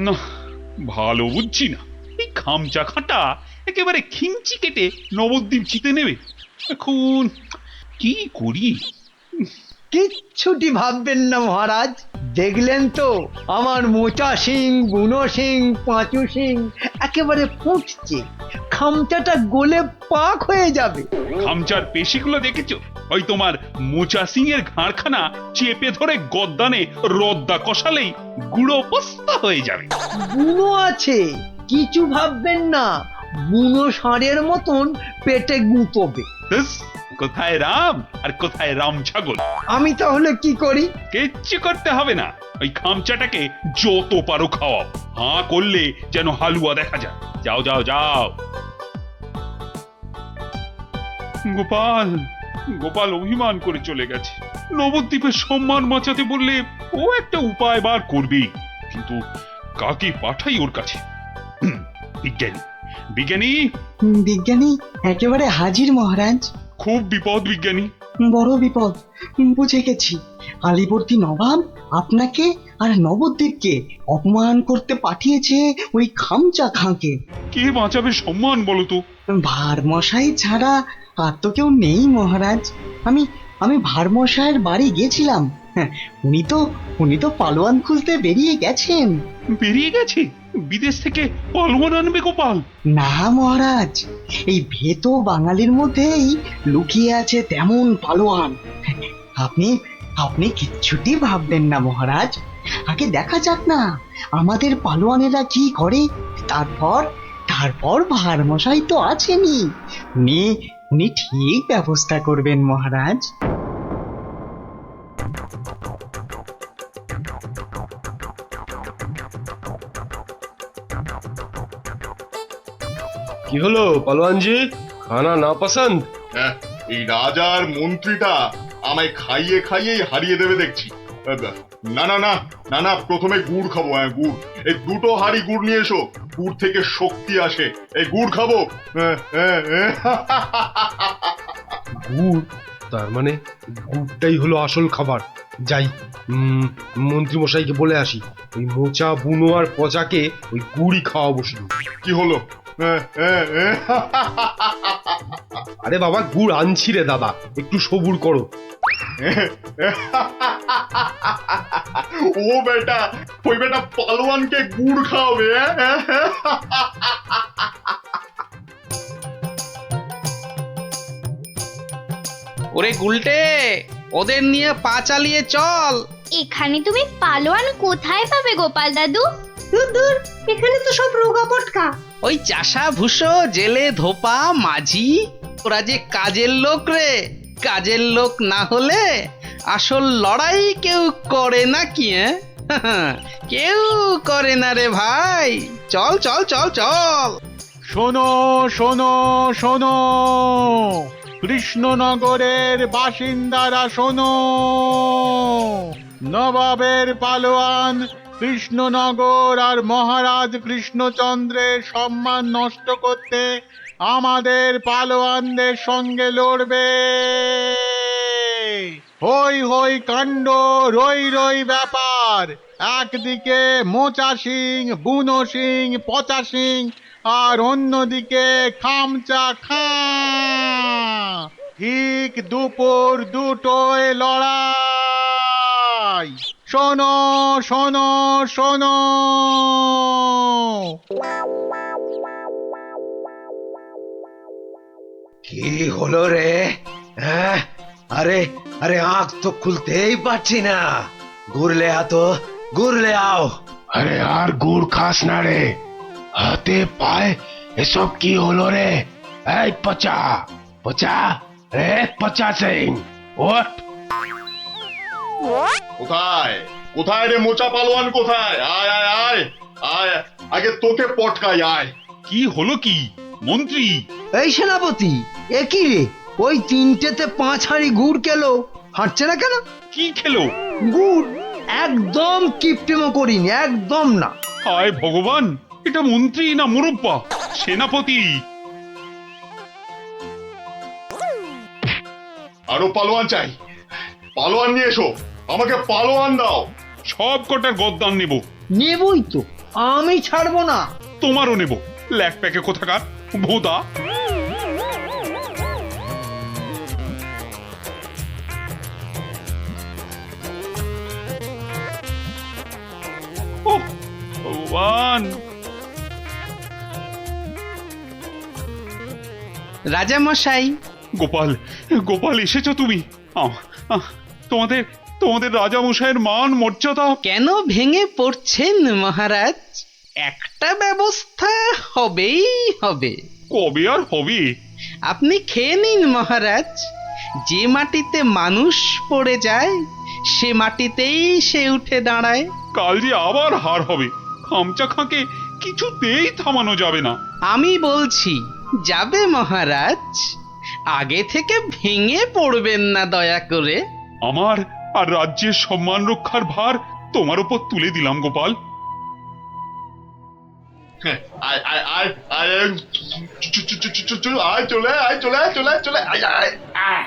না, ভালো বুঝছি না। এই খামচা খাঁটা একেবারে খিঞ্চি কেটে নবদ্বীপ জিতে নেবে। এখন কি করি? কিচ্ছুটি ভাববেন না মহারাজ। দেখলেন তো আমার মোচা সিং, বুনো সিং, পাঁচু সিং একেবারে ফুটছে। খামচাটা গলে পাক হয়ে যাবে। খামচার পেশিগুলো দেখেছো? ওই তোমার মোচা সিং এর ঘাড়খানা চেপে ধরে গদ্দানে রদ্দা কষালেই গুঁড়ো পস্তা হয়ে যাবে। বুনো আছে, কিছু ভাববেন না। বুনো ষাঁড়ের মতন পেটে গুঁতবে। কোথায় রাম আর কোথায় রাম ছাগল? আমি তাহলে কি করি? কিচ্ছু করতে হবে না, ওই খামচাটাকে যত পারো খাওয়াও। হাঁ করলে যেন হালুয়া দেখা যায়। যাও। গোপাল অভিমান করে চলে গেছে। নবদ্বীপের সম্মান বাঁচাতে বললে ও একটা উপায় বার করবেই, কিন্তু কাকে পাঠাই ওর কাছে? বিজ্ঞানী একেবারে হাজির মহারাজ। খুব বিপদ বিজ্ঞানী, বড় বিপদ। বুঝে গেছি, আলীবর্দী নবাব আপনাকে আর নবদ্বীপকে অপমান করতে পাঠিয়েছে ওই খামচা খাঁকে। কে বাঁচাবে সম্মান বলো তো? ভারমশাই ছাড়া আর তো কেউ নেই মহারাজ। আমি ভারমশাইয়ের বাড়ি গেছিলাম। উনি তো পালোয়ান খুঁজতে বেরিয়ে গেছেন। বেরিয়ে গেছে? বিদেশ থেকে পালোয়ান আনবে গোপাল? না মহারাজ, এই ভেতো বাঙালির মধ্যেই লুকিয়ে আছে তেমন পালোয়ান। আপনি কিচ্ছুটি ভাববেন না মহারাজ। আগে দেখা যাক না আমাদের পালোয়ানেরা কি করে, তারপর ভারমশাই তো আছেনই। উনি ঠিক ব্যবস্থা করবেন মহারাজ। কি হলো পালোয়ানজি, খানা না পছন্দ? এই রাজার মন্ত্রীটা আমায় খাইয়ে খাইয়েই হারিয়ে দেবে দেখছি। না না না, প্রথমে গুড় খাবো। হ্যাঁ, গুড়। এই 2টো হাঁড়ি গুড় নিয়ে এসো। গুড় থেকে শক্তি আসে। এই গুড় খাবো। গুড়? তার মানে গুড়টাই হলো আসল খাবার। যাই, মন্ত্রী মশাইকে বলে আসি, ওই মোচা বুনো আর পচাকে ওই গুড়ই খাওয়াবো শুধু। কি হলো? আরে বাবা, গুড় আনছি রে দাদা, একটু সবুর করো। ও বেটা, ওই বেটা পালোয়ানকে গুড় খাওয়াবে। ওরে গুলটে, ওদের নিয়ে পা চালিয়ে চল। এখানে তুমি পালোয়ান কোথায় পাবে গোপাল দাদু? দূর দূর, এখানে তো সব রোগা পটকা। ওই চাষা ভুষো, জেলে ধোপা, মাঝি, ওরা যে কাজের লোক রে। কাজের লোক না হলে আসল লড়াই কেউ করে না কি? কেউ করে না রে ভাই। চল চল চল চল। শোনো শোনো শোনো, কৃষ্ণনগরের বাসিন্দারা শোনো, নবাবের পালোয়ান কৃষ্ণনগর আর মহারাজ কৃষ্ণচন্দ্রের সম্মান নষ্ট করতে আমাদের পালোয়ানদের সঙ্গে লড়বে। হই হই কাণ্ড, রই রই ব্যাপার। একদিকে মোচা সিং, বুনো সিং, পচা সিং, আর অন্যদিকে খামচা খা। ঠিক দুপুর 2টোয় লড়াই। শোনো শোনো শোনো। কি হলো রে? হ্যাঁ, আরে আরে আঁখ তো খুলতেই পারছি না। ঘুরলে আতো, ঘুরলে আও। আরে আর গুড় খাস না রে, হাতে পায়ে এসব কি হলো রে? এই পচা পচা, রে পচা সিং, ওঠ। কোথায় কোথায় রে মোচা পালোয়ান? কোথায়? আয় আয় আয় আয়, আগে তোকে পটকাই, আয়। কি হলো কি মন্ত্রী? এই সেনাপতি, এ কি রে? ওই 3টেতে 5 হাঁড়ি গুড় খেলো, হাঁটছে না কেন? কি খেলো? গুড়। একদম কিপটেমো করিনি, একদম না। হায় ভগবান, এটা মন্ত্রী না মুরব্বা? সেনাপতি। আরো পালোয়ান চাই। পালোয়ান নিয়ে এসো, আমাকে পালোয়ান দাও। সব কটার গদ্দান নেব। নেবই তো, আমি ছাড়বো না। তোমারও নেব, ল্যাক প্যাকে কোথাকার ভোদা। ওহ, ভগবান। রাজা মশাই। গোপাল, গোপাল এসেছো তুমি? তোমাদের তোমাদের রাজা মশাইয়ের মান মর্যাদা কেন ভেঙে পড়ছেন মহারাজ? একটা ব্যবস্থা হবেই হবে। কবে আর হবে? আপনি খেয়ে নিন মহারাজ। যে মাটিতে মানুষ পড়ে যায় সে মাটিতেই সে উঠে দাঁড়ায়। কাল যে আবার হার হবে। খামচা খাঁকে কিছুতেই থামানো যাবে না। আমি বলছি যাবে মহারাজ। আগে থেকে ভেঙে পড়বেন না দয়া করে। আমার আর রাজ্যের সম্মান রক্ষার ভার তোমার উপর তুলে দিলাম গোপাল। আয় আয় আয় আয়, আয় চলে আয়, চলে আয়, চলে আয়, চলে আয় আয় আয়।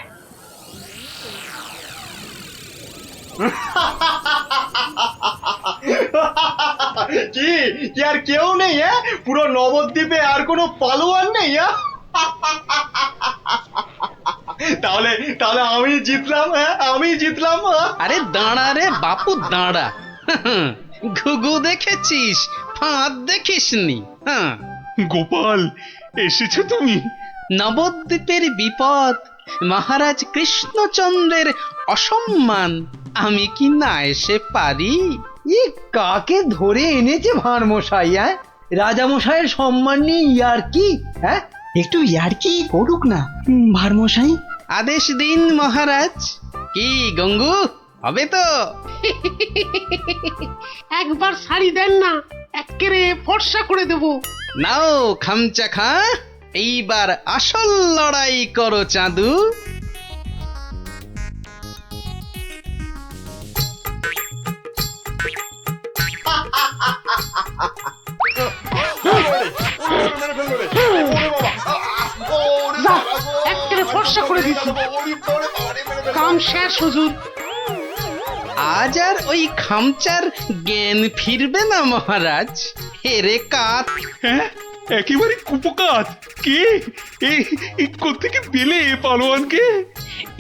কি কি আর কেউ নেই? হ্যাঁ, পুরো নবদ্বীপে আর কোনো পালোয়ান নেই? তাহলে তাহলে আমি জিতলাম। হ্যাঁ, আমি জিতলাম। আরে দাঁড়া রে বাপু, দাঁড়া। ঘুঘু দেখেছিস, ফাঁদ দেখিসনি। হ্যাঁ, গোপাল এসেছো তুমি? নবদ্বীপের বিপদ, মহারাজ কৃষ্ণচন্দ্রের অসম্মান, আমি কি না এসে পারি? ই কাকে ধরে এনেছে ভাঁড় মশাই? হ্যাঁ, রাজা মশাইয়ের সম্মান নিয়ে ইয়ার্কি? হ্যাঁ, একটু ইয়ার্কি করুক না ভারমশাই। আদেশ দিন মহারাজ। কি গঙ্গু, হবে তো? একবার শাড়ি দেন না, একেবারে ফর্সা করে দেবো। নাও খামচা খা, এইবার আসল লড়াই করো চাঁদু। একেবারে ফর্সা করে দিচ্ছি। কাম শেষ হুজুর। আজ আর ওই খামচার জ্ঞান ফিরবে না মহারাজ। হেরে কাত। হ্যাঁ একেবারে কুপকাত। কে এই কোত্থেকে পেলে পালোয়ানকে?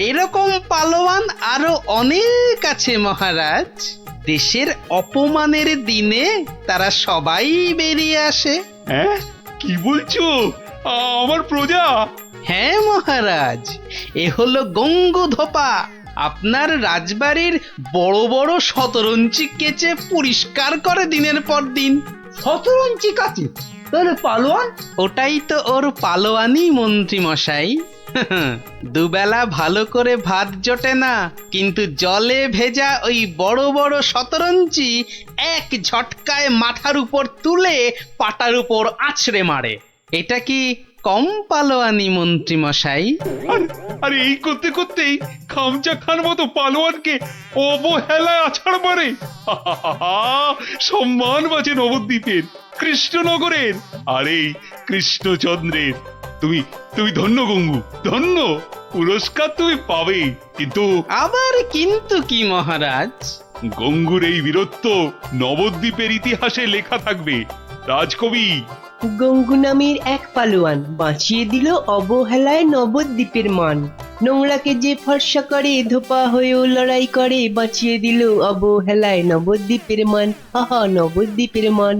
এরকম পালোয়ান আরো অনেক আছে মহারাজ। দেশের অপমানের দিনে তারা সবাই বেরিয়ে আসে। হ্যাঁ কি বলছো? আমার প্রজা? হ্যাঁ মহারাজ, এ হলো গঙ্গুধোপা। আপনার রাজবাড়ির বড় বড় শতরঞ্চি কেচে পরিষ্কার করে দিনের পর দিন। শতরঞ্চি কাছে তাহলে পালোয়ান? ওটাই তো ওর পালোয়ানি মন্ত্রী মশাই। দুবেলা ভালো করে ভাত জোটে না, কিন্তু জলে ভেজা ওই বড় বড় শতরঞ্চি এক ঝটকায় মাথার উপর তুলে পাটার উপর আছড়ে মারে। এটা কি কম পালোয়ানি মন্ত্রী মশাই? আরে এই করতে করতেই খামচা খান মতো পালোয়ানকে অবহেলায় আছাড় মারে। সম্মান বাঁচে নবদ্বীপের, কৃষ্ণনগরের, আর এই কৃষ্ণচন্দ্রের। তুমি তুমি ধন্য গঙ্গু, ধন্য। পুরস্কার তুমি পাবে, কিন্তু আবার কিন্তু কি মহারাজ? গঙ্গুর এই বীরত্ব নবদ্বীপের ইতিহাসে লেখা থাকবে। রাজকবি গঙ্গু নামের এক পালোয়ান বাঁচিয়ে দিল অবহেলায় নবদ্বীপের মান। নোংরাকে যে ফর্সা করে ধোপা হয়েও লড়াই করে বাঁচিয়ে দিল অবহেলায় নবদ্বীপের মান। আহা নবদ্বীপের মান।